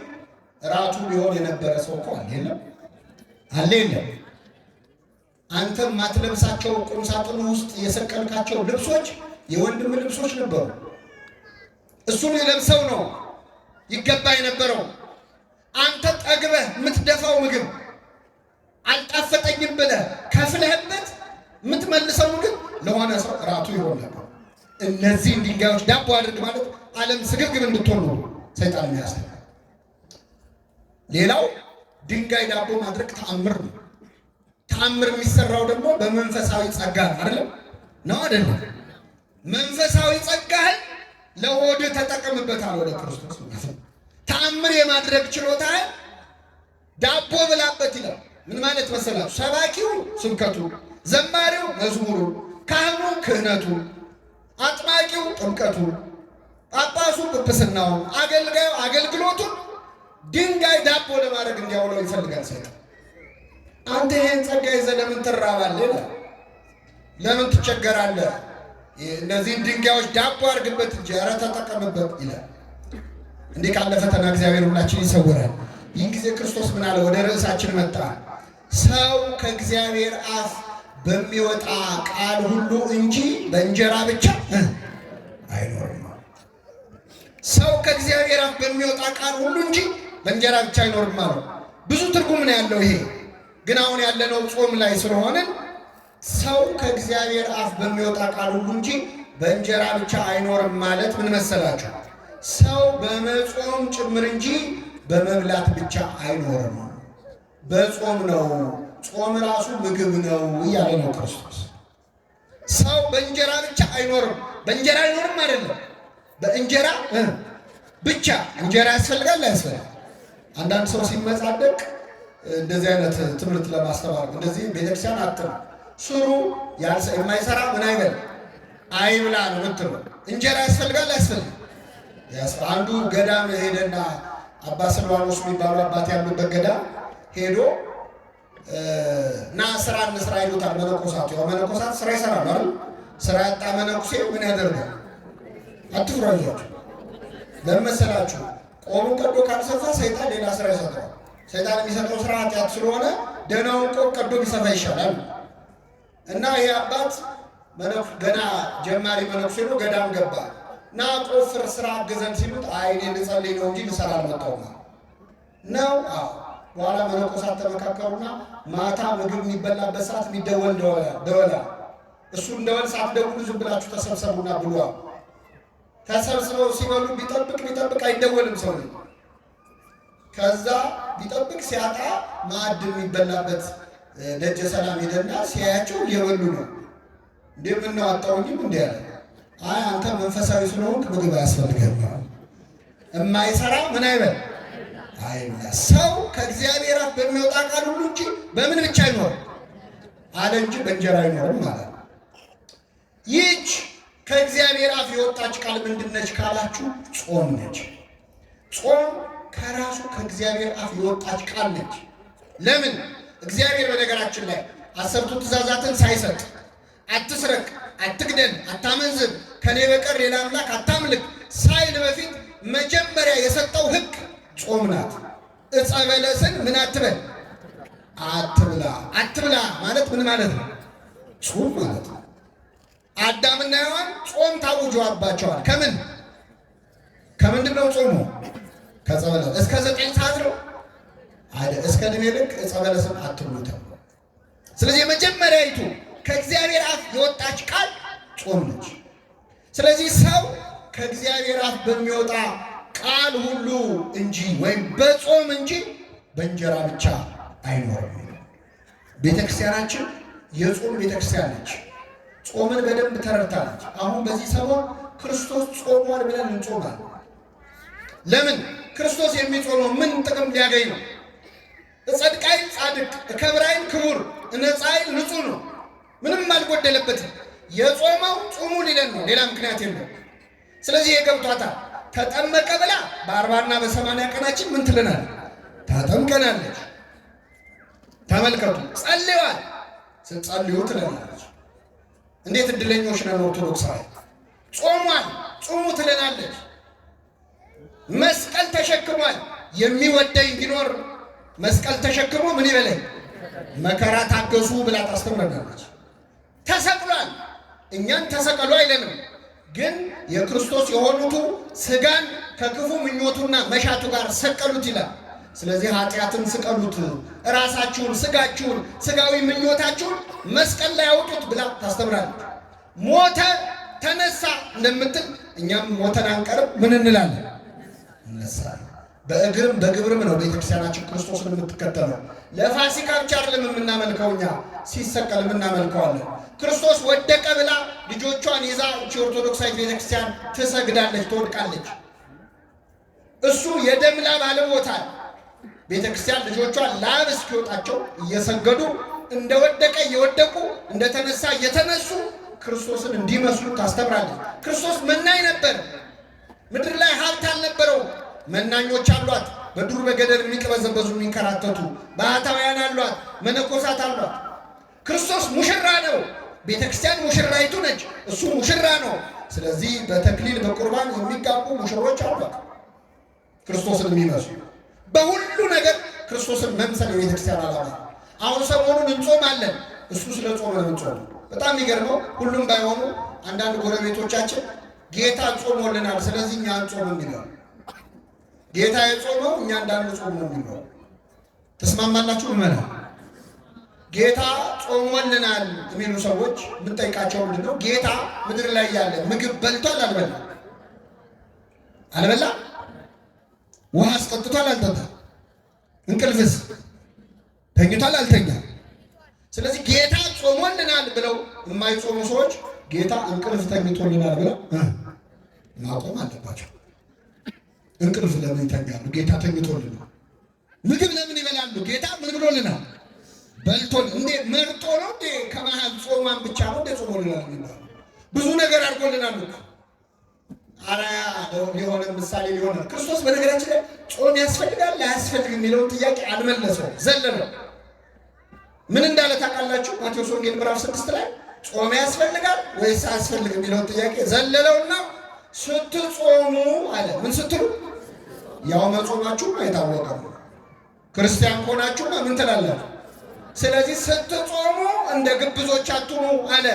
ራቱ ሊሆን የነበረ ሰው እኮ አለ የለም? አለ የለም? አንተ ማትለብሳቸው ቁም ሳጥኑ ውስጥ የሰቀልካቸው ልብሶች የወንድም ልብሶች ነበሩ። እሱን የለብሰው ነው ይገባ የነበረው። አንተ ጠግበህ የምትደፋው ምግብ አልጣፈጠኝም ብለህ ከፍለህበት የምትመልሰው ምግብ ለሆነ ሰው ራቱ ይሆን ነበር። እነዚህን ድንጋዮች ዳቦ አድርግ ማለት ዓለም ስግብግብ እንድትሆን ነው ሰይጣን የሚያስተምረው። ሌላው ድንጋይ ዳቦ ማድረግ ተአምር ነው። ተአምር የሚሰራው ደግሞ በመንፈሳዊ ጸጋ ነው። አይደለም ነው? አይደለም? መንፈሳዊ ጸጋህን ለሆድህ ተጠቀምበታል። ወደ ክርስቶስ ተአምር የማድረግ ችሎታህን ዳቦ ብላበት ይላል። ምን ማለት መሰላችሁ? ሰባኪው ስብከቱ፣ ዘማሪው መዝሙሩ፣ ካህኑ ክህነቱ፣ አጥማቂው ጥምቀቱ፣ ጳጳሱ ጵጵስናው፣ አገልጋዩ አገልግሎቱን ድንጋይ ዳቦ ለማድረግ እንዲያውለው ይፈልጋል ሰይጣን። አንተ ይሄን ጸጋ ይዘህ ለምን ትራባለህ? ለምን ትቸገራለህ? እነዚህን ድንጋዮች ዳቦ አድርግበት እንጂ ኧረ ተጠቀምበት ይላል። እንዲህ ካለ ፈተና እግዚአብሔር ሁላችን ይሰውራል። ይህን ጊዜ ክርስቶስ ምን አለ? ወደ ርዕሳችን መጣ። ሰው ከእግዚአብሔር አፍ በሚወጣ ቃል ሁሉ እንጂ በእንጀራ ብቻ አይኖርም። ሰው ከእግዚአብሔር አፍ በሚወጣ ቃል ሁሉ እንጂ በእንጀራ ብቻ አይኖርም አለው። ብዙ ትርጉም ነው ያለው ይሄ። ግን አሁን ያለነው ጾም ላይ ስለሆነ ሰው ከእግዚአብሔር አፍ በሚወጣ ቃል ሁሉ እንጂ በእንጀራ ብቻ አይኖርም ማለት ምን መሰላችሁ? ሰው በመጾም ጭምር እንጂ በመብላት ብቻ አይኖርም። በጾም ነው። ጾም ራሱ ምግብ ነው እያለ ነው ክርስቶስ። ሰው በእንጀራ ብቻ አይኖርም። በእንጀራ አይኖርም አይደለም፣ በእንጀራ ብቻ። እንጀራ ያስፈልጋል አያስፈልግም? አንዳንድ ሰው ሲመጻደቅ እንደዚህ አይነት ትምህርት ለማስተማር እንደዚህ ቤተክርስቲያን አትም ስሩ የማይሰራ ምን አይበል አይብላ ነው የምትለው። እንጀራ ያስፈልጋል አያስፈልግም? አንዱ ገዳም ሄደና አባ ስልዋኖስ የሚባሉ አባት ያሉበት ገዳም ሄዶ እና ስራ እንስራ ይሉታል መነኮሳቱ። ያው መነኮሳት ስራ ይሰራሉ አይደል? ስራ ያጣ መነኩሴ ምን ያደርጋል? አትፍሯቸው። ለምን መሰላችሁ? ቆቡን ቀዶ ካልሰፋ ሰይጣን ሌላ ስራ ይሰጠዋል። ሰይጣን የሚሰጠው ስራ ኃጢአት ስለሆነ ደህናውን ቆብ ቀዶ ቢሰፋ ይሻላል። እና ይሄ አባት ገና ጀማሪ መነኩሴ ነው። ገዳም ገባ እና ቆፍር ስራ አግዘን ሲሉት አይ እኔ ልጸልይ ነው እንጂ ልሰራ አልመጣሁም ነው። አዎ በኋላ መነኮሳት ተመካከሩና ማታ ምግብ የሚበላበት ሰዓት የሚደወል ደወላ። እሱ እንደወል ሳትደውሉ ዝም ብላችሁ ተሰብሰቡና ብሉ። ተሰብስበው ሲበሉ ቢጠብቅ አይደወልም ሰው። ከዛ ቢጠብቅ ሲያጣ ማዕድ የሚበላበት ደጀ ሰላም ሄደና ሲያያቸው እየበሉ ነው። እንዴ ምነው አጣውኝም እንዴ ያለ። አይ አንተ መንፈሳዊ ስለሆንክ ምግብ አያስፈልግም። የማይሰራ ምን አይበል አይብላ። ሰው ከእግዚአብሔር አፍ በሚወጣ ቃል ሁሉ እንጂ በምን ብቻ አይኖርም አለ እንጂ በእንጀራ አይኖርም ማለት ነው። ይህች ከእግዚአብሔር አፍ የወጣች ቃል ምንድነች ካላችሁ ጾም ነች። ጾም ከራሱ ከእግዚአብሔር አፍ የወጣች ቃል ነች። ለምን? እግዚአብሔር በነገራችን ላይ 10ቱ ትእዛዛትን ሳይሰጥ አትስረቅ፣ አትግደል፣ አታመንዝር፣ ከኔ በቀር ሌላ አምላክ አታምልክ ሳይል በፊት መጀመሪያ የሰጠው ሕግ ጾም ናት። ዕፀ በለስን ምን አትበል አትብላ። አትብላ ማለት ምን ማለት ነው? ጾም ማለት ነው። አዳምና ሔዋን ጾም ታውጆባቸዋል። ከምንድን ነው ጾሙ? ከዕፀ በለስ እስከ 9 ሰዓት ነው አይደል? እስከ ዕድሜ ልክ ዕፀ በለስን አትብሉ ተብሎ። ስለዚህ የመጀመሪያይቱ ከእግዚአብሔር አፍ የወጣች ቃል ጾም ነች። ስለዚህ ሰው ከእግዚአብሔር አፍ በሚወጣ ቃል ሁሉ እንጂ ወይም በጾም እንጂ በእንጀራ ብቻ አይኖርም። ቤተክርስቲያናችን የጾም ቤተክርስቲያን ነች። ጾምን በደንብ ተረድታለች። አሁን በዚህ ሰሞን ክርስቶስ ጾሟል ብለን እንጾማለን። ለምን? ክርስቶስ የሚጾመው ምን ጥቅም ሊያገኝ ነው? እጸድቃይን ጻድቅ፣ እከብራይን ክቡር፣ እነጻይን ንጹሕ ነው። ምንም አልጎደለበትም። የጾመው ጾሙ ሊለን ነው። ሌላ ምክንያት የለም። ስለዚህ የገብቷታል። ተጠመቀ ብላ በ40 እና በ80 ቀናችን ምን ትለናል? ታጠምቀናለች። ተመልከቱ። ጸልዋል፣ ስትጸልዩ ትለናለች። እንዴት እድለኞች ነን ኦርቶዶክሳዊ። ጾሟል፣ ጾሙ ትለናለች። መስቀል ተሸክሟል። የሚወደኝ ቢኖር መስቀል ተሸክሞ ምን ይበለኝ መከራ ታገሱ ብላ ታስተምረናለች። ተሰቅሏል፣ እኛን ተሰቀሉ አይለንም። ግን የክርስቶስ የሆኑቱ ስጋን ከክፉ ምኞቱና መሻቱ ጋር ሰቀሉት ይላል። ስለዚህ ኃጢአትን ስቀሉት፣ ራሳችሁን፣ ስጋችሁን፣ ስጋዊ ምኞታችሁን መስቀል ላይ አውጡት ብላ ታስተምራለች። ሞተ ተነሳ እንደምትል እኛም ሞተን አንቀርም። ምን እንላለን? እነሳለን። በእግርም በግብርም ነው ቤተክርስቲያናችን ክርስቶስን የምትከተለው። ለፋሲካ ብቻ አይደለም የምናመልከው፣ እኛ ሲሰቀል የምናመልከዋለን። ክርስቶስ ወደቀ ብላ ልጆቿን ይዛ ኦርቶዶክሳዊ ቤተክርስቲያን ትሰግዳለች፣ ትወድቃለች። እሱ የደም ላብ አልቦታል። ቤተክርስቲያን ልጆቿን ላብ እስኪወጣቸው እየሰገዱ እንደወደቀ እየወደቁ እንደተነሳ እየተነሱ ክርስቶስን እንዲመስሉ ታስተምራለች። ክርስቶስ መናኝ ነበር። ምድር ላይ ሀብት አልነበረው። መናኞች አሏት፣ በዱር በገደል የሚቀበዘበዙ የሚንከራተቱ ባህታውያን አሏት፣ መነኮሳት አሏት። ክርስቶስ ሙሽራ ነው። ቤተክርስቲያን ሙሽራይቱ ነች። እሱ ሙሽራ ነው። ስለዚህ በተክሊል በቁርባን የሚጋቡ ሙሽሮች አሏት፣ ክርስቶስን የሚመስሉ በሁሉ ነገር ክርስቶስን መምሰል የቤተክርስቲያን ዓላማ። አሁን ሰሞኑን እንጾማለን። እሱ ስለ ጾም ነው እንጾም። በጣም የሚገርመው ሁሉም ባይሆኑ አንዳንድ ጎረቤቶቻችን ጌታ ጾሞልናል፣ ስለዚህ እኛ አንጾም የሚለው ጌታ የጾመው እኛ እንዳንጾም ነው የሚለው። ተስማማላችሁ? እመና ጌታ ጾሞልናል የሚሉ ሰዎች የምንጠይቃቸው ምንድን ነው? ጌታ ምድር ላይ ያለ ምግብ በልቷል አልበላ? አልበላ? ውሃ አስጠጥቷል አልጠጣ? እንቅልፍስ ተኝቷል አልተኛ? ስለዚህ ጌታ ጾሞልናል ብለው የማይጾሙ ሰዎች ጌታ እንቅልፍ ተኝቶልናል ብለው ማቆም አለባቸው። እንቅልፍ ለምን ይተኛሉ? ጌታ ተኝቶልናል። ምግብ ለምን ይበላሉ? ጌታ ምን ብሎልናል? በልቶን። እንዴ መርጦ ነው እንዴ? ከመሃል ጾማን ብቻ ነው እንዴ ጾሞልናል የሚባለው? ብዙ ነገር አድርጎልናል እኮ። አራያ ሊሆነ ምሳሌ ሊሆነ ክርስቶስ በነገራችን ላይ ጾም ያስፈልጋል አያስፈልግም የሚለውን ጥያቄ አልመለሰው፣ ዘለለው። ምን እንዳለ ታውቃላችሁ? ማቴዎስ ወንጌል ምዕራፍ 6 ላይ ጾም ያስፈልጋል ወይስ አያስፈልግም የሚለውን ጥያቄ ዘለለውና ስትጾሙ አለ። ምን ስትሉ? ያው መጾማችሁ የታወቀ ነው። ክርስቲያን ከሆናችሁ ምን ትላላችሁ? ስለዚህ ስትጾሙ እንደ ግብዞች አትሁኑ አለ።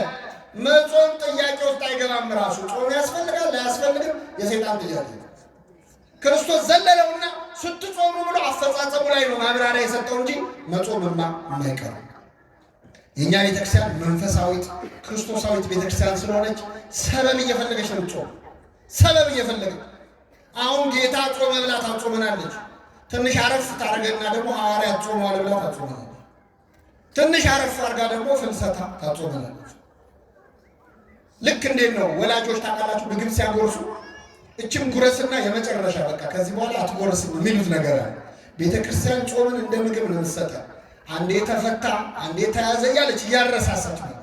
መጾም ጥያቄ ውስጥ አይገባም። ራሱ ጾም ያስፈልጋል አያስፈልግም የሰይጣን ጥያቄ። ክርስቶስ ዘለለውና ስትጾሙ ብሎ አፈጻጸሙ ላይ ነው ማብራሪያ የሰጠው እንጂ መጾምማ የማይቀር። የእኛ ቤተክርስቲያን መንፈሳዊት ክርስቶሳዊት ቤተክርስቲያን ስለሆነች ሰበብ እየፈለገች ነው ጾም፣ ሰበብ እየፈለገች። አሁን ጌታ ጾመ ብላ ታጾመናለች። ትንሽ አረፍ ታደርገና ደግሞ ሐዋርያት ጾመዋል ብላ ታጾመናለች። ትንሽ አረፍ አድርጋ ደግሞ ፍልሰታ ታጾመናለች። ልክ እንዴት ነው ወላጆች ታውቃላችሁ፣ ምግብ ሲያጎርሱ እችም ጉረስና የመጨረሻ በቃ ከዚህ በኋላ አትጎርስም የሚሉት ነገር አለ። ቤተክርስቲያን ጾምን እንደ ምግብ ነው የምትሰጠው። አንዴ ተፈታ አንዴ ተያዘ እያለች እያረሳሳች ነው።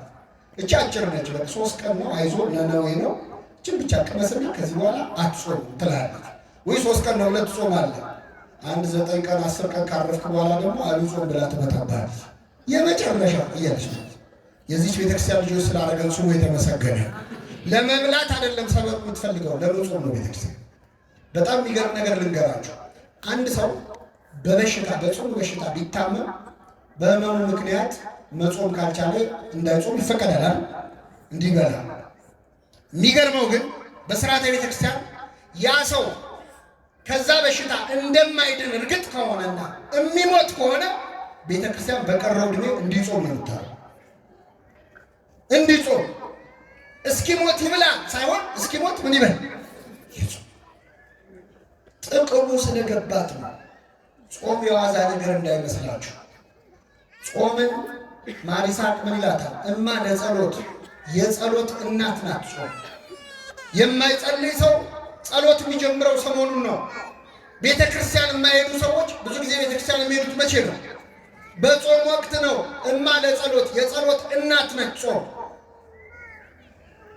እቺ አጭር ነች፣ በቃ 3 ቀን ነው አይዞ ነነዌ ነው እችን ብቻ ቅመስና ከዚህ በኋላ አትጾም ትላለች። ወይ 3 ቀን ነው 2 ጾም አለ። አንድ 9 ቀን 10 ቀን ካረፍክ በኋላ ደግሞ አልጾም ብላ ትመጣብሃለች። የመጨረሻ እያለች ነው። የዚች ቤተክርስቲያን ልጆች ስላደረገን ስሙ የተመሰገነ። ለመብላት አይደለም ሰበብ የምትፈልገው ለመጾም ነው ቤተክርስቲያን። በጣም የሚገርም ነገር ልንገራችሁ። አንድ ሰው በበሽታ በጾም በሽታ ቢታመም በህመሙ ምክንያት መጾም ካልቻለ እንዳይጾም ይፈቀዳል እንዲበላ። የሚገርመው ግን በስርዓተ ቤተክርስቲያን ያ ሰው ከዛ በሽታ እንደማይድን እርግጥ ከሆነና የሚሞት ከሆነ ቤተክርስቲያን በቀረው ዕድሜ እንዲጾም ነው የምታለው። እንዲጾም እስኪሞት ይብላ ሳይሆን እስኪሞት ምን ይበል ይጾም። ጥቅሙ ስለገባት ነው። ጾም የዋዛ ነገር እንዳይመስላችሁ። ጾምን ማሪሳቅ ምን ይላታል? እማ ለጸሎት የጸሎት እናት ናት ጾም። የማይጸልይ ሰው ጸሎት የሚጀምረው ሰሞኑን ነው። ቤተ ክርስቲያን የማይሄዱ ሰዎች ብዙ ጊዜ ቤተ ክርስቲያን የሚሄዱት መቼ ነው? በጾም ወቅት ነው። እማ ለጸሎት የጸሎት እናት ነች ጾም።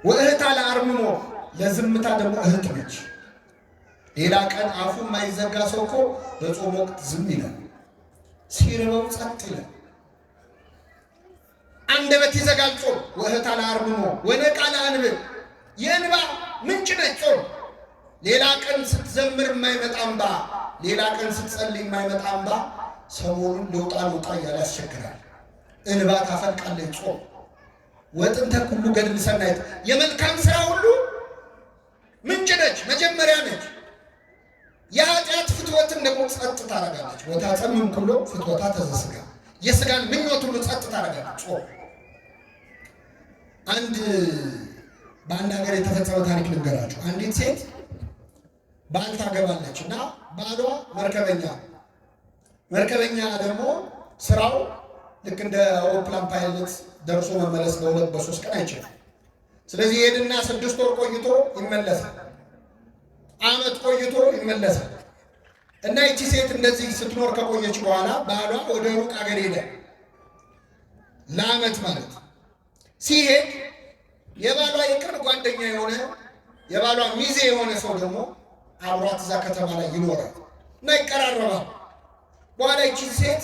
ወእህታ ለአርምሞ ለዝምታ ደግሞ እህት ነች። ሌላ ቀን አፉ የማይዘጋ ሰው እኮ በጾም ወቅት ዝም ይላል፣ ሲርበው ጸጥ ይላል። አንደበት ይዘጋል ጾም። ወእህታ ለአርምሞ ወነቃ ለአንብብ የእንባ ምንጭ ነች ጾም። ሌላ ቀን ስትዘምር የማይመጣ እንባ፣ ሌላ ቀን ስትጸልይ የማይመጣ እንባ ሰሞኑን ልውጣ እያለ ያስቸግራል። እንባ ታፈልቃለች ጾም። ወጥንተ ኩሉ ገድል ሰናይት የመልካም ስራ ሁሉ ምንጭ ነች፣ መጀመሪያ ነች። የኃጢአት ፍትወትን ደግሞ ጸጥ ታደርጋለች። ወታጸምም ኩሎ ፍትወታ ተዘስጋ የስጋን ምኞት ሁሉ ጸጥ ታደርጋለች ጾም። በአንድ ሀገር የተፈጸመ ታሪክ ልንገራችሁ። አንዲት ሴት ባል ታገባለች እና ባሏ መርከበኛ ደግሞ ስራው ልክ እንደ አውሮፕላን ፓይለት ደርሶ መመለስ በ2 በ3 ቀን አይችልም። ስለዚህ ሄድና 6 ወር ቆይቶ ይመለሳል፣ ዓመት ቆይቶ ይመለሳል። እና ይቺ ሴት እንደዚህ ስትኖር ከቆየች በኋላ ባሏ ወደ ሩቅ አገር ሄደ፣ ለዓመት ማለት ሲሄድ የባሏ የቅርብ ጓደኛ የሆነ የባሏ ሚዜ የሆነ ሰው ደግሞ አብሯት እዛ ከተማ ላይ ይኖራል እና ይቀራረባል። በኋላ ይቺ ሴት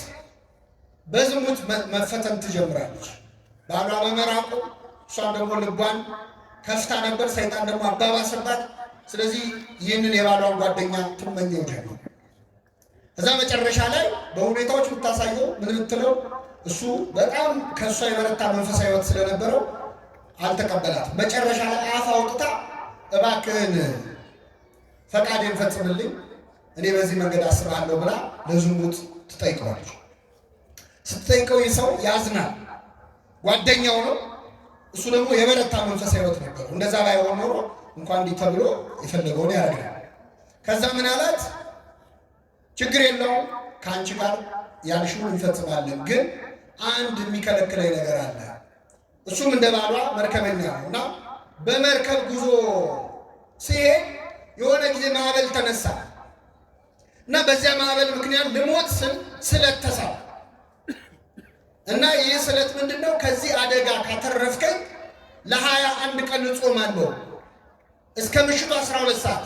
በዝሙት መፈተን ትጀምራለች። ባሏ በመራቁ እሷም ደግሞ ልቧን ከፍታ ነበር፣ ሰይጣን ደግሞ አባባሰባት። ስለዚህ ይህንን የባሏን ጓደኛ ትመኘው ጀመር። እዛ መጨረሻ ላይ በሁኔታዎች የምታሳየው ምን ምትለው እሱ በጣም ከእሷ የበረታ መንፈሳዊ ሕይወት ስለነበረው አልተቀበላት። መጨረሻ ላይ አፍ አውጥታ እባክህን ፈቃዴን ፈጽምልኝ፣ እኔ በዚህ መንገድ አስባለሁ ብላ ለዝሙት ትጠይቀዋለች። ስትጠይቀው ይህ ሰው ያዝናል። ጓደኛው ነው። እሱ ደግሞ የበረታ መንፈሳዊ ሕይወት ነበረው። እንደዛ ባይሆን ኖሮ እንኳን እንዲህ ተብሎ የፈለገውን ያደርጋል። ከዛ ምን አላት? ችግር የለውም ከአንቺ ጋር ያልሽውን እንፈጽማለን፣ ግን አንድ የሚከለክለኝ ነገር አለ። እሱም እንደ ባሏ መርከበኛ ነው እና በመርከብ ጉዞ ሲሄድ የሆነ ጊዜ ማዕበል ተነሳ እና በዚያ ማዕበል ምክንያት ልሞት ስል ስለት ተሳለ እና ይህ ስለት ምንድን ነው? ከዚህ አደጋ ካተረፍከኝ ለ21 ቀን እጾማለሁ፣ እስከ ምሽቱ 12 ሰዓት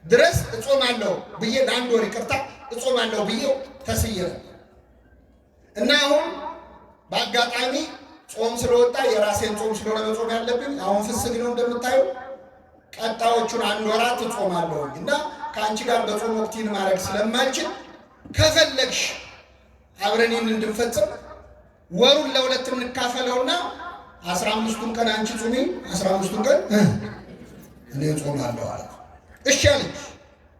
ድረስ እጾማለሁ ብዬ ለአንድ ወር ይቅርታ እጾማለሁ ብዬ ተስዬ እና አሁን በአጋጣሚ ጾም ስለወጣ የራሴን ጾም ስለሆነ መጾም ያለብኝ አሁን ፍስግ ነው እንደምታዩ። ቀጣዮቹን 1 ወራት እጾማለሁ እና ከአንቺ ጋር በጾም ወቅቲን ማድረግ ስለማልችል ከፈለግሽ አብረን እንድንፈጽም ወሩን ለሁለት እንካፈለውና 15ቱን ቀን አንቺ ጾሚ፣ 15ቱን ቀን እኔ ጾማለሁ አለ። እሺ አለች።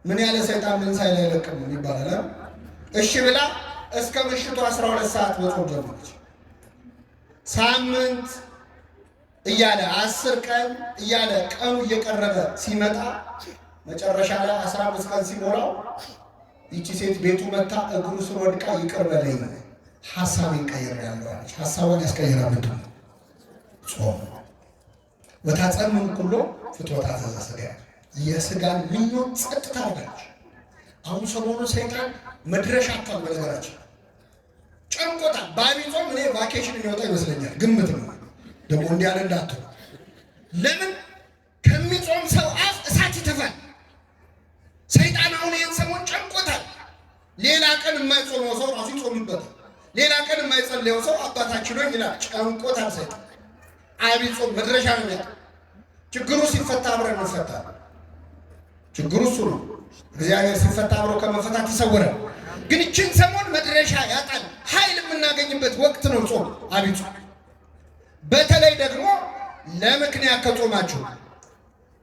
ምን ያለ ሰይጣን ምን ሳይል አይለቅም ይባላል። እሺ ብላ እስከ ምሽቱ 12 ሰዓት መጾም ጀመረች። ሳምንት እያለ 10 ቀን እያለ ቀኑ እየቀረበ ሲመጣ መጨረሻ ላይ 15 ቀን ሲሞላው ይቺ ሴት ቤቱ መታ እግሩ ስር ወድቃ ይቅር በለኝ ሐሳቤን ቀይሬያለሁ አለች። ሐሳቧን ያስቀየረ ምንድን ነው? ጾም። ወታጸምም ኩሎ ፍትወታተ ዘሥጋ፣ የሥጋን ምኞት ጸጥ ታደርጋለች። አሁን ሰሞኑን ሰይጣን መድረሻ አካል በነገራችን ጨንቆታል። በአብይ ጾም እኔ ቫኬሽን የሚወጣ ይመስለኛል፣ ግምት ነው ደግሞ እንዲያለ እንዳትሉ። ለምን ከሚጾም ሰው አፍ እሳት ይተፋል። ሰይጣን አሁን ይህን ሰሞን ጨንቆታል። ሌላ ቀን የማይጾመው ሰው ራሱ ይጾምበታል። ሌላ ቀን የማይጸልየው ሰው አባታችን ሆይ ይላል። ጨንቆታል ሰይጣን። አብይ ጾም መድረሻ ነው ያለው። ችግሩ ሲፈታ አብረን እንፈታለን። ችግሩ እሱ ነው። እግዚአብሔር ሲፈታ አብሮ ከመፈታት ይሰውራል። ግን እችን ሰሞን መድረሻ ያጣል። ኃይል የምናገኝበት ወቅት ነው ጾም፣ አብይ ጾም። በተለይ ደግሞ ለምክንያት ከጾማችሁ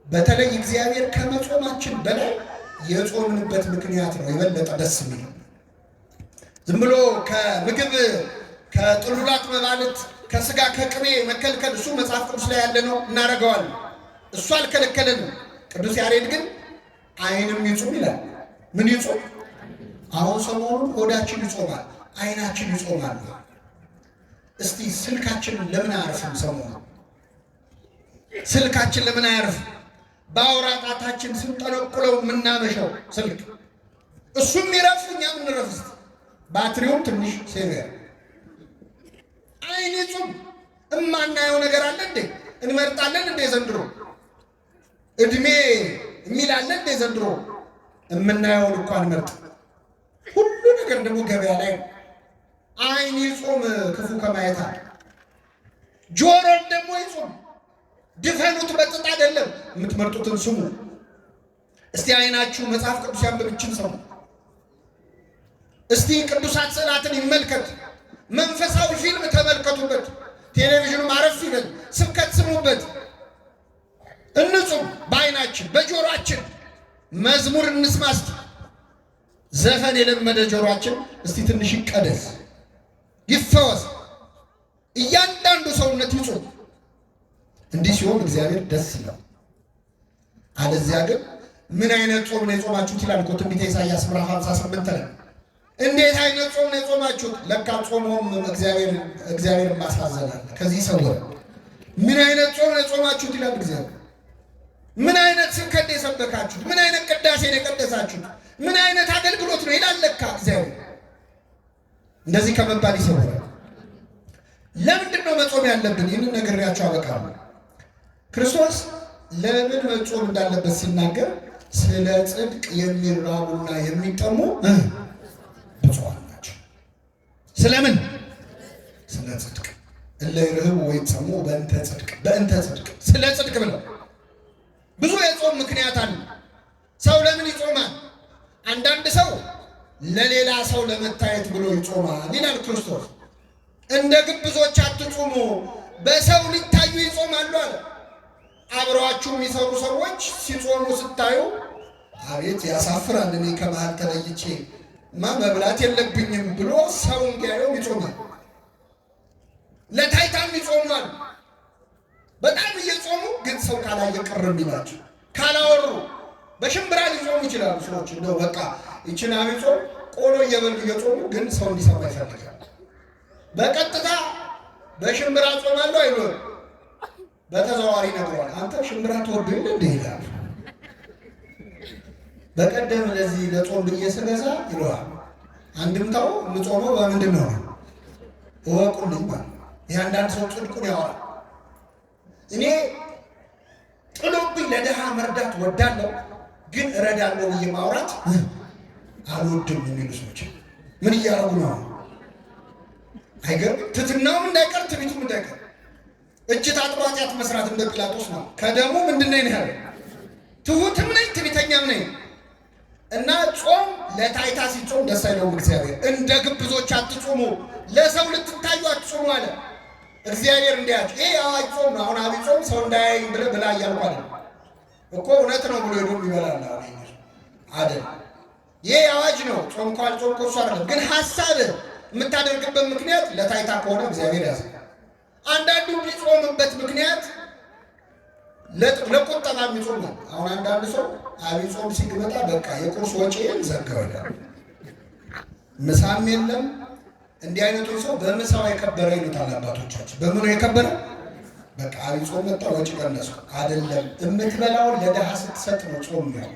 በተለይ እግዚአብሔር ከመጾማችን በላይ የጾምንበት ምክንያት ነው የበለጠ ደስ የሚል። ዝም ብሎ ከምግብ ከጥሉላት መባለት ከስጋ ከቅቤ መከልከል እሱ መጽሐፍ ቅዱስ ላይ ያለ ነው፣ እናደርገዋለን። እሱ አልከለከለንም። ቅዱስ ያሬድ ግን ዓይንም ይጹም ይላል። ምን ይጹም? አሁን ሰሞኑን ሆዳችን ይጾማል፣ ዓይናችን ይጾማል። እስቲ ስልካችንን ለምን አያርፍም? ሰሞኑ ስልካችን ለምን አያርፍም? በአውራ ጣታችን ስንጠነቁለው የምናመሸው ስልክ እሱም ይረፍ፣ እኛም እንረፍ። ባትሪውም ትንሽ ሴቪየር። ዓይን ይጹም። እማናየው ነገር አለ እንዴ? እንመርጣለን እንዴ? ዘንድሮ እድሜ የሚል አለ እንዴ? ዘንድሮ የምናየውን እንኳን መርጥ። ሁሉ ነገር ደግሞ ገበያ ላይ ነው። ዓይን ይጹም ክፉ ከማየት አለ። ጆሮም ደግሞ ይጹም። ድፈኑት፣ በጥጥ አይደለም። የምትመርጡትን ስሙ። እስቲ ዓይናችሁ መጽሐፍ ቅዱስ ያንብብችን ሰሙ። እስቲ ቅዱሳት ስዕላትን ይመልከት። መንፈሳዊ ፊልም ተመልከቱበት። ቴሌቪዥኑም አረፍ ይበል። ስብከት ስሙበት። እንጹም በዓይናችን በጆሮአችን። መዝሙር እንስማ እስቲ። ዘፈን የለመደ ጆሮአችን እስቲ ትንሽ ይቀደስ፣ ይፈወስ። እያንዳንዱ ሰውነት ይጹም። እንዲህ ሲሆን እግዚአብሔር ደስ ይላል። አለዚያ ግን ምን አይነት ጾም ነው የጾማችሁት ይላል እኮ ትንቢተ ኢሳይያስ ምዕራፍ 58 ላይ። እንዴት አይነት ጾም ነው የጾማችሁት? ለካ ጾሙም እግዚአብሔር ማሳዘናል። ከዚህ ሰወረ። ምን አይነት ጾም ነው የጾማችሁት ይላል እግዚአብሔር። ምን አይነት ስብከት የሰበካችሁት? ምን አይነት ቅዳሴ ነው የቀደሳችሁት? ምን አይነት አገልግሎት ነው ይላል ለካ እግዚአብሔር። እንደዚህ ከመባል ይሰወራል። ለምንድን ነው መጾም ያለብን? ይህንን ነግሬያችሁ አበቃለሁ። ክርስቶስ ለምን መጾም እንዳለበት ሲናገር ስለ ጽድቅ የሚራቡና የሚጠሙ ብፁዓን ናቸው። ስለምን? ስለ ጽድቅ። እለ ይርህቡ ወይጸሙ በእንተ ጽድቅ፣ በእንተ ጽድቅ፣ ስለ ጽድቅ ብለው ብዙ የጾም ምክንያት አለ። ሰው ለምን ይጾማል? አንዳንድ ሰው ለሌላ ሰው ለመታየት ብሎ ይጾማል ይላል ክርስቶስ። እንደ ግብዞች አትጹሙ፣ በሰው ሊታዩ ይጾማሉ አለ። አብረዋችሁ የሚሰሩ ሰዎች ሲጾሙ ስታዩ አቤት ያሳፍራል፣ እኔ ከመሃል ተለይቼ መብላት የለብኝም ብሎ ሰው እንዲያየው ይጾማል። ለታይታም ይጾማል። በጣም እየጾሙ ግን ሰው ካላየ ቅርም ይላቸው ካላወሩ በሽምብራ ሊጾሙ ይችላሉ ሰዎች። እንደው በቃ ይችን አብይ ጾም ቆሎ እየበሉ እየጾሙ ግን ሰው እንዲሰማ ይፈልጋል። በቀጥታ በሽምብራ ጾማለሁ አይኖር በተዘዋዋሪ ነግሯል። አንተ ሽምብራ ትወዱ ይል እንደ ይላል። በቀደም ለዚህ ለጾም ብዬ ስገዛ ይለዋል። አንድምታው የምጾመው በምንድን ነው እወቁልኝ ማለት ይህ አንዳንድ ሰው ጽድቁን ያወራል። እኔ ጥሎብኝ ለድሃ መርዳት ወዳለሁ ግን እረዳለሁ ብዬ ማውራት አልወድም የሚሉ ሰዎች ምን እያደረጉ ነው? አይገርም? ትሕትናውም እንዳይቀር ትዕቢቱም እንዳይቀር እጅ ታጥቦ ኃጢአት መስራት እንደ ጲላጦስ ነው። ከደሙ ምንድን ነኝ ያለ ትሑትም ነኝ ትዕቢተኛም ነኝ። እና ጾም ለታይታ ሲጾም ደስ አይለውም እግዚአብሔር። እንደ ግብዞች አትጾሙ፣ ለሰው ልትታዩ አትጾሙ አለ እግዚአብሔር። እንዲያች ይሄ አዋጅ ጾም ነው። አሁን አብይ ጾም ሰው እንዳያይ ብለህ ብላ እያልኩ አይደል እኮ እውነት ነው ብሎ ሄዶ ይበላል አይደል? ይሄ አዋጅ ነው። ጾም ኳል ጾም ኮርሶ አይደለም። ግን ሐሳብ የምታደርግበት ምክንያት ለታይታ ከሆነ እግዚአብሔር ያዘ። አንዳንዱ የሚጾምበት ምክንያት ለቁጠባ የሚጾም ነው። አሁን አንዳንድ ሰው አብይ ጾም ሲመጣ በቃ የቁርስ ወጪን ዘጋው፣ ምሳም የለም። እንዲህ አይነቱ ሰው በምሳው የከበረ ይሉታል አባቶቻችን። በምኑ የከበረ? በቃ አብይ ጾም መጣ ወጪ ቀነስኩ አይደለም። የምትበላውን ለድሃ ስትሰጥ ነው ጾም ነው።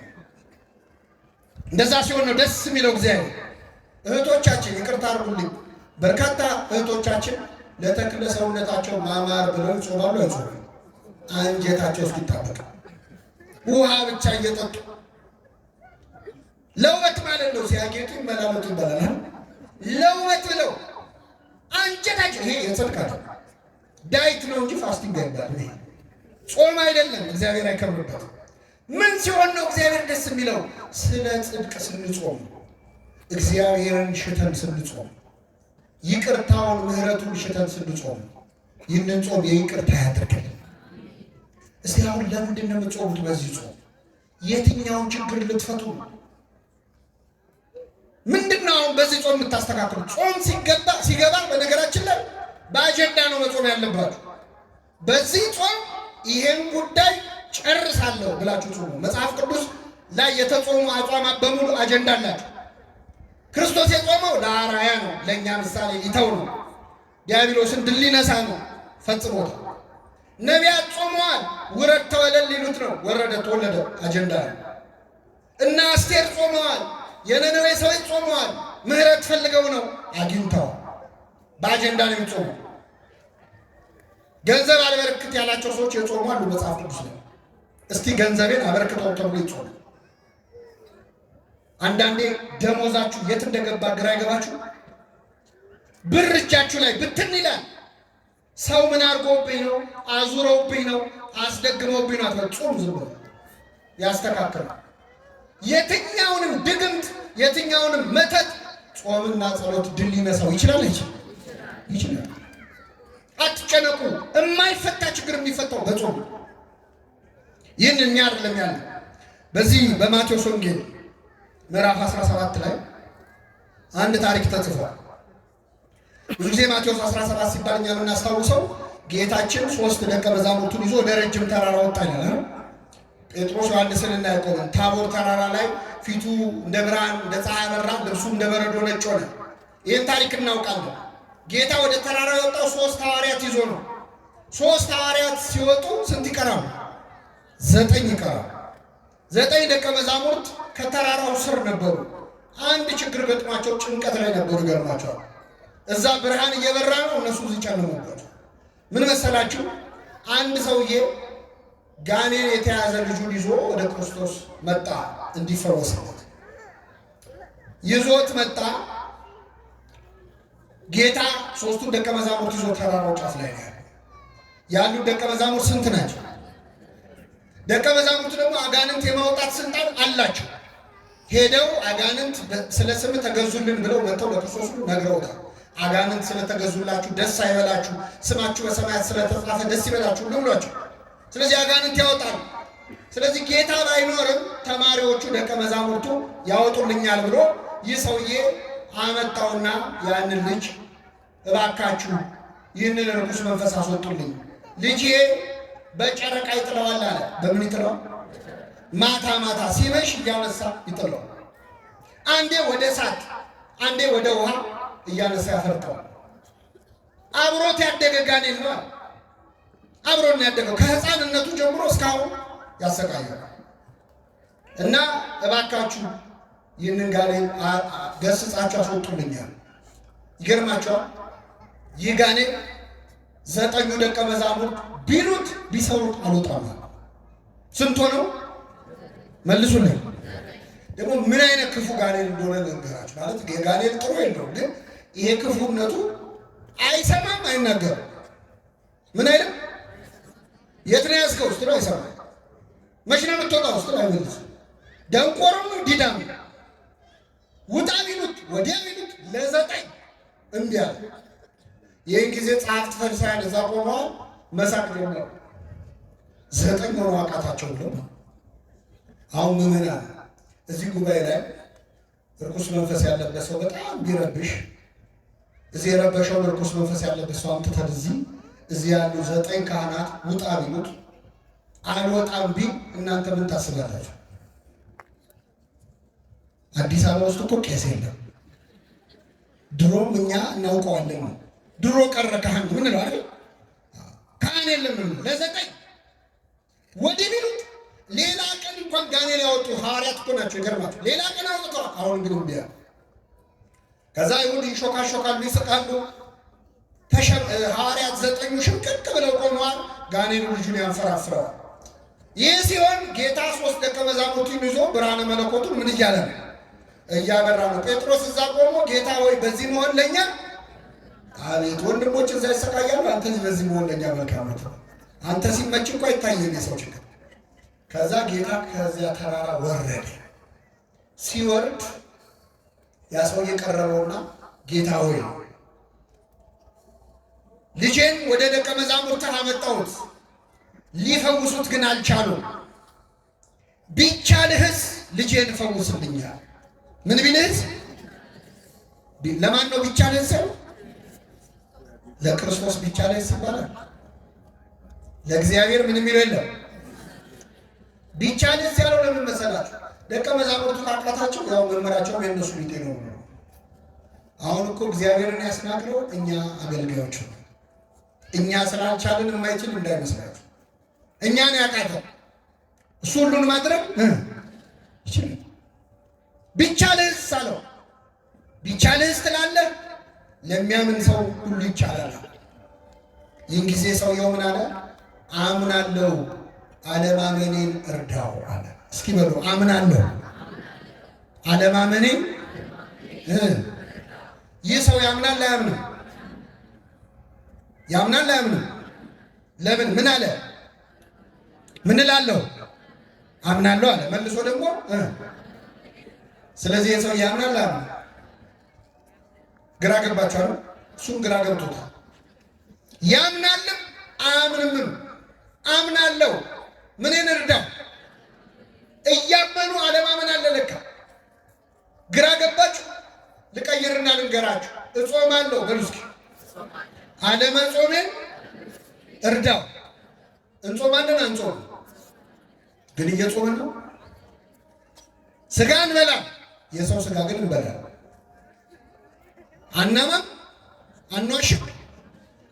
እንደዛ ሲሆን ነው ደስ የሚለው እግዚአብሔር። እህቶቻችን ይቅርታ አድርጉልኝ፣ በርካታ እህቶቻችን ለተክለ ሰውነታቸው ማማር ብለው ይጾማሉ። አይጾሙ አንጀታቸው እስኪጣበቅ ውሃ ብቻ እየጠጡ ለውበት ማለት ነው። ሲያጌጡ ይመላለጡ ይባላል። ለውበት ብለው አንጀታቸው ይሄ የጽድቅ አይደለም፣ ዳይት ነው እንጂ ፋስቲንግ አይባልም። ይሄ ጾም አይደለም፣ እግዚአብሔር አይከብርበትም። ምን ሲሆን ነው እግዚአብሔር ደስ የሚለው? ስለ ጽድቅ ስንጾም፣ እግዚአብሔርን ሽተን ስንጾም፣ ይቅርታውን ምሕረቱን ሽተን ስንጾም፣ ይህንን ጾም የይቅርታ ያድርግልን። እስቲ አሁን ለምንድን ነው የምትጾሙት? በዚህ ጾም የትኛውን ችግር ልትፈቱ ነው? ምንድን ነው አሁን በዚህ ጾም የምታስተካክሉት? ጾም ሲገባ በነገራችን ላይ በአጀንዳ ነው መጾም ያለባችሁ። በዚህ ጾም ይሄን ጉዳይ ጨርሳለሁ ብላችሁ ጾሙ። መጽሐፍ ቅዱስ ላይ የተጾሙ አጽዋማት በሙሉ አጀንዳ አላቸው። ክርስቶስ የጾመው ለአርአያ ነው፣ ለእኛ ምሳሌ ሊተው ነው፣ ዲያብሎስን ድል ሊነሳ ነው፣ ፈጽሞታል። ነቢያት ጾመዋል፣ ውረድ ተወለድ ሊሉት ነው፣ ወረደ ተወለደ፣ አጀንዳ ነው። እና አስቴር ጾመዋል፣ የነነዌ ሰዎች ጾመዋል፣ ምሕረት ፈልገው ነው፣ አግኝተዋል። በአጀንዳ ነው የሚጾሙ። ገንዘብ አልበረክት ያላቸው ሰዎች የጾሙ አሉ መጽሐፍ ቅዱስ ላይ። እስቲ ገንዘቤን አበርክተው ተብሎ ይጾሙ። አንዳንዴ ደሞዛችሁ የት እንደገባ ግራ ይገባችሁ። ብር እጃችሁ ላይ ብትን ይላል። ሰው ምን አድርጎብኝ ነው? አዙረውብኝ ነው? አስደግመውብኝ ነው? አትበል። ዝም ብሎ ያስተካክላል። የትኛውንም ድግምት የትኛውንም መተት ጾምና ጸሎት ድል ሊነሳው ይችላል። ይችላል። አትጨነቁ። የማይፈታ ችግር የሚፈታው በጾም። ይህን እኛ አይደለም ያለ። በዚህ በማቴዎስ ወንጌል ምዕራፍ 17 ላይ አንድ ታሪክ ተጽፏል። ብዙ ጊዜ ማቴዎስ 17 ሲባል እኛ የምናስታውሰው ጌታችን 3 ደቀ መዛሙርቱን ይዞ ወደ ረጅም ተራራ ወጣ ይላል። ጴጥሮስ ዮሐንስንና ያዕቆብን ታቦር ተራራ ላይ ፊቱ እንደ ብርሃን እንደ ፀሐይ በራ፣ ልብሱ እንደ በረዶ ነጭ ሆነ። ይህን ታሪክ እናውቃለን። ጌታ ወደ ተራራ የወጣው 3 ሐዋርያት ይዞ ነው። 3 ሐዋርያት ሲወጡ ስንት ይቀራሉ? 9 ይቀራሉ። 9 ደቀ መዛሙርት ከተራራው ስር ነበሩ። አንድ ችግር ገጥሟቸው ጭንቀት ላይ ነበሩ። ይገርማቸዋል። እዛ ብርሃን እየበራ ነው፣ እነሱ እዚህ ጨለሙበት። ምን መሰላችሁ? አንድ ሰውዬ ጋኔን የተያዘ ልጁን ይዞ ወደ ክርስቶስ መጣ እንዲፈወስለት። ይዞት መጣ። ጌታ 3ቱን ደቀ መዛሙርት ይዞ ተራራው ጫፍ ላይ ነው ያሉት። ደቀ መዛሙርት ስንት ናቸው? ደቀ መዛሙርቱ ደግሞ አጋንንት የማውጣት ስልጣን አላቸው። ሄደው አጋንንት ስለ ስም ተገዙልን ብለው መጥተው ለክርስቶስ ነግረውታል። አጋንንት ስለተገዙላችሁ ደስ አይበላችሁ፣ ስማችሁ በሰማያት ስለተጻፈ ደስ ይበላችሁ ብሏቸው። ስለዚህ አጋንንት ያወጣሉ። ስለዚህ ጌታ ባይኖርም ተማሪዎቹ ደቀ መዛሙርቱ ያወጡልኛል ብሎ ይህ ሰውዬ አመጣውና ያንን ልጅ እባካችሁ ይህንን ርኩስ መንፈስ አስወጡልኝ፣ ልጄ በጨረቃ ይጥለዋል አለ። በምን ይጥለዋል? ማታ ማታ ሲመሽ እያነሳ ይጥለዋል። አንዴ ወደ እሳት አንዴ ወደ ውሃ እያነሳ ያፈርጠዋል። አብሮት ያደገ ጋኔን ነው። አብሮን ያደገው ከሕፃንነቱ ጀምሮ እስካሁን ያሰቃያል። እና እባካችሁ ይህንን ጋኔን ገስጻችሁ አስወጡልኛል። ይገርማችኋል። ይህ ጋኔን 9 ደቀ መዛሙርት ቢሉት ቢሰሩት አልወጣም። ስንት ሆነው? መልሱልኝ። ደግሞ ምን አይነት ክፉ ጋኔን እንደሆነ ልንገራችሁ። ማለት የጋኔን ጥሩ የለውም፣ ግን ይሄ ክፉነቱ አይሰማም፣ አይናገርም። ምን አይልም። የት ነው ያዝከው ስትለው አይሰማም። መች ነው የምትወጣው ስትለው አይመልስም። ደንቆሮም ዲዳም ውጣ ቢሉት ወዲያ ቢሉት ለ9 እምቢ አለ። ይህን ጊዜ ጸሐፍት ፈሪሳውያን እዛ ቆመዋል፣ መሳቅ ጀመሩ። 9 ሆኖ አቃታቸው ብለው። አሁን ምዕመናን እዚህ ጉባኤ ላይ ርኩስ መንፈስ ያለበት ሰው በጣም ቢረብሽ፣ እዚህ የረበሸውን ርኩስ መንፈስ ያለበት ሰው አምጥተን እዚህ ያሉ 9 ካህናት ውጣ ቢሉት አልወጣም ቢል እናንተ ምን ታስባላችሁ? አዲስ አበባ ውስጥ እኮ ቄስ የለም። ድሮም እኛ እናውቀዋለን። ድሮ ቀረ ካህን ምን ነው አይደል? ካህን የለም ለ9 ወዲህ ቢሉት ሌላ ቀን እንኳን ጋኔን ያወጡ ሐዋርያት እኮ ናቸው። ይገርማል። ሌላ ቀን አውጥተዋል። አሁን ግን እንዲያ ከዛ ይሁን ይሾካሾካሉ፣ ይስቃሉ። ሐዋርያት 9 ሽምቅቅ ብለው ቆመዋል። ጋኔኑ ልጁን ያንፈራፍረዋል። ይህ ሲሆን ጌታ 3 ደቀ መዛሙርቱን ይዞ ብርሃነ መለኮቱን ምን እያለ ነው? እያበራ ነው። ጴጥሮስ እዛ ቆሞ ጌታ ወይ በዚህ መሆን ለኛ፣ አቤት ወንድሞች እዛ ይሰቃያሉ፣ አንተ በዚህ መሆን ለኛ መልካም ነው። አንተ ሲመች እንኳ ይታየኝ የሰው ችግር። ከዛ ጌታ ከዚያ ተራራ ወረደ። ሲወርድ ያ ሰው የቀረበውና ጌታ ሆይ ልጄን ወደ ደቀ መዛሙርት አመጣሁት፣ ሊፈውሱት ግን አልቻሉም። ቢቻልህስ ልጄን ፈውስልኛል። ምን ቢልህስ? ለማን ነው ቢቻልህስ? ሰው ለክርስቶስ ቢቻልህስ ይባላል። ለእግዚአብሔር ምንም የሚለው የለም። ቢቻልህስ ያለው ለምን መሰላችሁ? ደቀ መዛሙርቱ ካቃታቸው ያው መምህራቸውም የእነሱ ቢጤ ነው። አሁን እኮ እግዚአብሔርን ያስናግረው እኛ አገልጋዮች ነው። እኛ ስላልቻልን የማይችል እንዳይመስላችሁ። እኛን ያቃተው እሱ ሁሉን ማድረግ ይችላል። ቢቻልህስ አለው። ቢቻልህስ ትላለህ፣ ለሚያምን ሰው ሁሉ ይቻላል። ይህን ጊዜ ሰውየው ምን አለ? አምናለሁ፣ አለማመኔን እርዳው አለ። እስኪ በሉ አምናለሁ፣ አለማመኔን። ይህ ሰው ያምናል አያምንም? ያምናል አያምንም? ለምን? ምን አለ? ምን እላለሁ? አምናለሁ አለ። መልሶ ደግሞ ስለዚህ የሰው ያምናል አያምንም? ግራ ገባችኋል? እሱም ግራ ገብቶታል። ያምናልም አያምንምም። አምናለሁ ምንን እርዳው? እያመኑ አለማመን አለ ለካ። ግራ ገባችሁ? ልቀይርና ልንገራችሁ። እጾማለሁ በሉ እስኪ። አለመጾሜን እርዳው። እንጾማለን አንጾም ግን እየጾምን ነው። ስጋ እንበላም፣ የሰው ስጋ ግን እንበላለን። አናማም፣ አንዋሽም።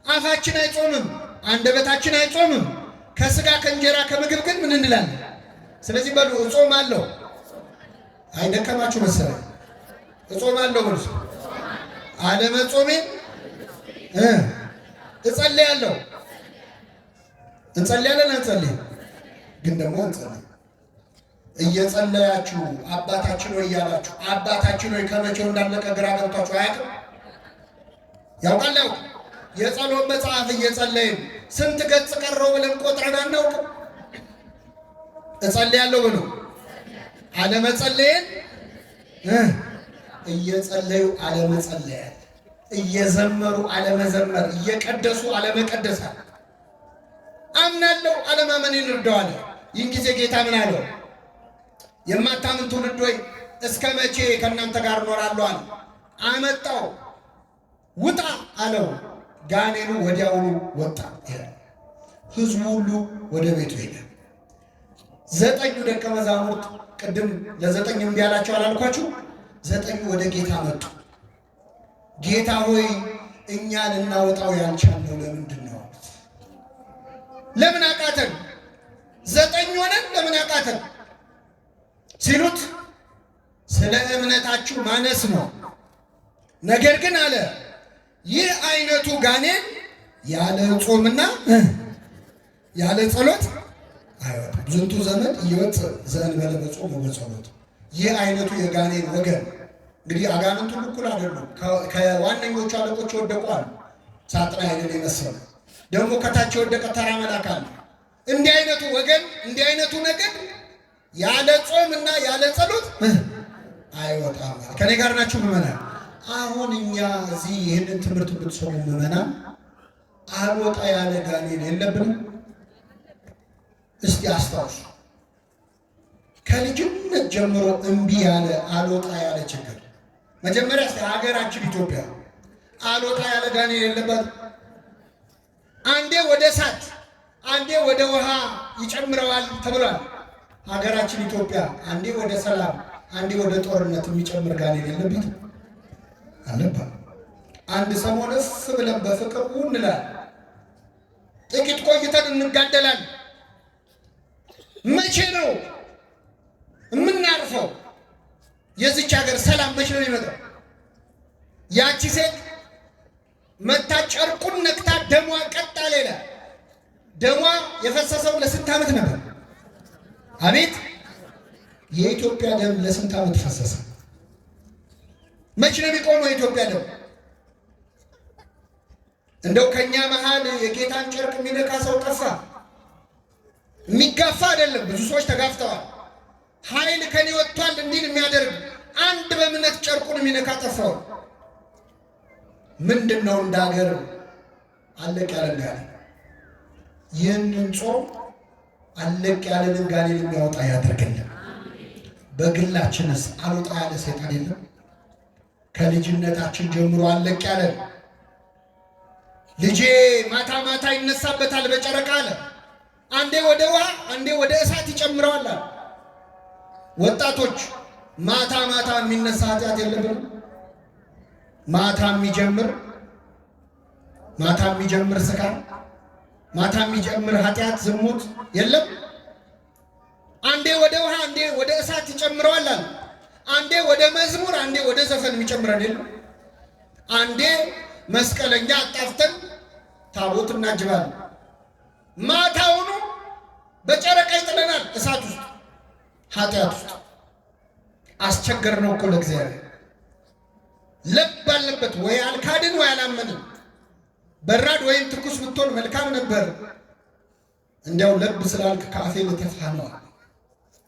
አፋችን አይጾምም፣ አንደበታችን አይጾምም። ከስጋ ከእንጀራ ከምግብ ግን ምን እንላለን? ስለዚህ በሉ እጾማለሁ። አይደከማችሁ መሰለኝ። እጾማለሁ በሉ። አለመጾሜን እጸልያለሁ። እንጸልያለን አንጸልይም? ግን ደግሞ እንጸልይ። እየጸለያችሁ አባታችን ሆይ እያላችሁ አባታችን ሆይ ከመቼው እንዳለቀ ግራ ገብቷችሁ አያውቅም? ያውቃል። የጸሎት መጽሐፍ እየጸለይን ስንት ገጽ ቀረው ብለን ቆጥረን አናውቅም? እጸልያለሁ ብሎ አለመጸለየን እየጸለዩ አለመጸለያል፣ እየዘመሩ አለመዘመር፣ እየቀደሱ አለመቀደስ። አምናለሁ አለማመኔን እርዳዋለሁ። ይህን ጊዜ ጌታ ምን አለው? የማታምን ትውልድ ሆይ እስከ መቼ ከእናንተ ጋር እኖራለሁ አለ። አመጣው። ውጣ አለው። ጋኔኑ ወዲያውኑ ወጣ። ሕዝቡ ሁሉ ወደ ቤቱ ሄደ። 9 ደቀ መዛሙርት ቅድም ለ9 እምቢ አላቸው አላልኳችሁ? 9 ወደ ጌታ መጡ። ጌታ ሆይ እኛ ልናወጣው ያልቻልነው ለምንድን ነው? ለምን አቃተን? 9 ሆነን ለምን አቃተን ሲሉት ስለ እምነታችሁ ማነስ ነው። ነገር ግን አለ ይህ አይነቱ ጋኔን ያለ ጾምና ያለ ጸሎት አይወጣም። ዝንቱ ዘመን እየወጥ ዘእንበለ በጾም ወበጸሎት። ይህ አይነቱ የጋኔን ወገን እንግዲህ አጋንንቱ እኩል አይደሉም። ከዋነኞቹ አለቆች ወደቋል። ሳጥናኤልን የመሰለ ደግሞ ከታች የወደቀ ተራ መልአክ አለ። እንዲህ አይነቱ ወገን እንዲህ አይነቱ ነገር ያለ ጾም እና ያለ ጸሎት አይወጣም። ከኔ ጋር ናችሁ ምዕመናን? አሁን እኛ እዚህ ይህንን ትምህርት ብትሰሙ ምዕመናን አልወጣ ያለ ጋኔን የለብንም? እስቲ አስታውሱ። ከልጅነት ጀምሮ እምቢ ያለ አልወጣ ያለ ችግር መጀመሪያ ሀገራችን ኢትዮጵያ አልወጣ ያለ ጋኔን የለባት? አንዴ ወደ እሳት አንዴ ወደ ውሃ ይጨምረዋል ተብሏል። ሀገራችን ኢትዮጵያ አንዴ ወደ ሰላም አንዴ ወደ ጦርነት የሚጨምር ጋኔን የለበት አለባት። አንድ ሰሞን እፍ ብለን በፍቅር እንላለን፣ ጥቂት ቆይተን እንጋደላለን። መቼ ነው የምናርፈው? የዚች ሀገር ሰላም መቼ ነው የሚመጣው? ያቺ ሴት መታ ጨርቁን ነክታ ደሟ ቀጣ። ሌላ ደሟ የፈሰሰው ለስንት ዓመት ነበር? አቤት! የኢትዮጵያ ደም ለስንት ዓመት ፈሰሰ? መቼ ነው የሚቆመው የኢትዮጵያ ደም? እንደው ከኛ መሃል የጌታን ጨርቅ የሚነካ ሰው ጠፋ? የሚጋፋ አይደለም፣ ብዙ ሰዎች ተጋፍተዋል። ኃይል ከኔ ወጥቷል እንዲል የሚያደርግ አንድ በእምነት ጨርቁን የሚነካ ጠፋው። ምንድን ነው እንደ ሀገር አለቅ ያለ ጋኔን? ይህንን ጾም አለቅ ያለን ጋኔን የሚያወጣ ያደርግልን። በግላችንስ አልወጣ ያለ ሰይጣን የለም? ከልጅነታችን ጀምሮ አለቅ ያለን ልጄ ማታ ማታ ይነሳበታል በጨረቃ አለ። አንዴ ወደ ውሃ አንዴ ወደ እሳት ይጨምረዋል። ወጣቶች ማታ ማታ የሚነሳ ኃጢአት የለብንም? ማታ የሚጀምር ስካር፣ ማታ የሚጀምር ኃጢአት ዝሙት የለም? አንዴ ወደ ውሃ አንዴ ወደ እሳት ይጨምረዋል። አንዴ ወደ መዝሙር አንዴ ወደ ዘፈን የሚጨምረን የለም? አንዴ መስቀለኛ አጣፍተን ታቦት እናጅባለን። ማታውኑ በጨረቃ ይጥለናል እሳት ውስጥ ኃጢአት ውስጥ። አስቸገር ነው እኮ ለእግዚአብሔር። ለብ አለበት ወይ አልካድን ወይ አላመንን። በራድ ወይም ትኩስ ብትሆን መልካም ነበር። እንዲያው ለብ ስላልክ ከአፌ ልተፋ ነው።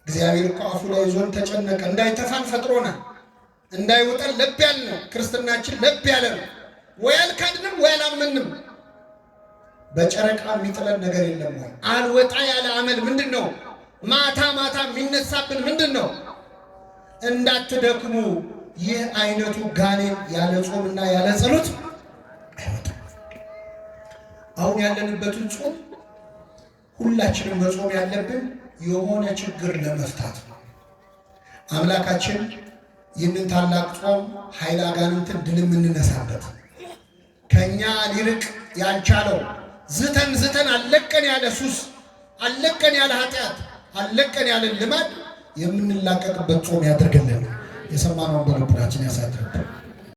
እግዚአብሔር እኮ አፉ ላይ ዞን ተጨነቀ። እንዳይተፋን ፈጥሮናል። እንዳይወጣን ለብ ያለ ነው። ክርስትናችን ለብ ያለ ነው። ወይ አልካድንም ወይ አላመንም። በጨረቃ የሚጥለን ነገር የለም ወይ? አልወጣ ያለ አመል ምንድን ነው? ማታ ማታ የሚነሳብን ምንድን ነው? እንዳትደክሙ፣ ይህ አይነቱ ጋኔን ያለ ጾምና ያለ ጸሎት አይወጣም። አሁን ያለንበትን ጾም ሁላችንም መጾም ያለብን የሆነ ችግር ለመፍታት ነው። አምላካችን ይህንን ታላቅ ጾም ኃይለ አጋንንትን ድል የምንነሳበት ከኛ ሊርቅ ያልቻለው ዝተን አለቀን ያለ ሱስ፣ አለቀን ያለ ኃጢአት፣ አለቀን ያለ ልማድ የምንላቀቅበት ጾም ያደርግልን። የሰማነውን በልቡናችን ያሳድርብን።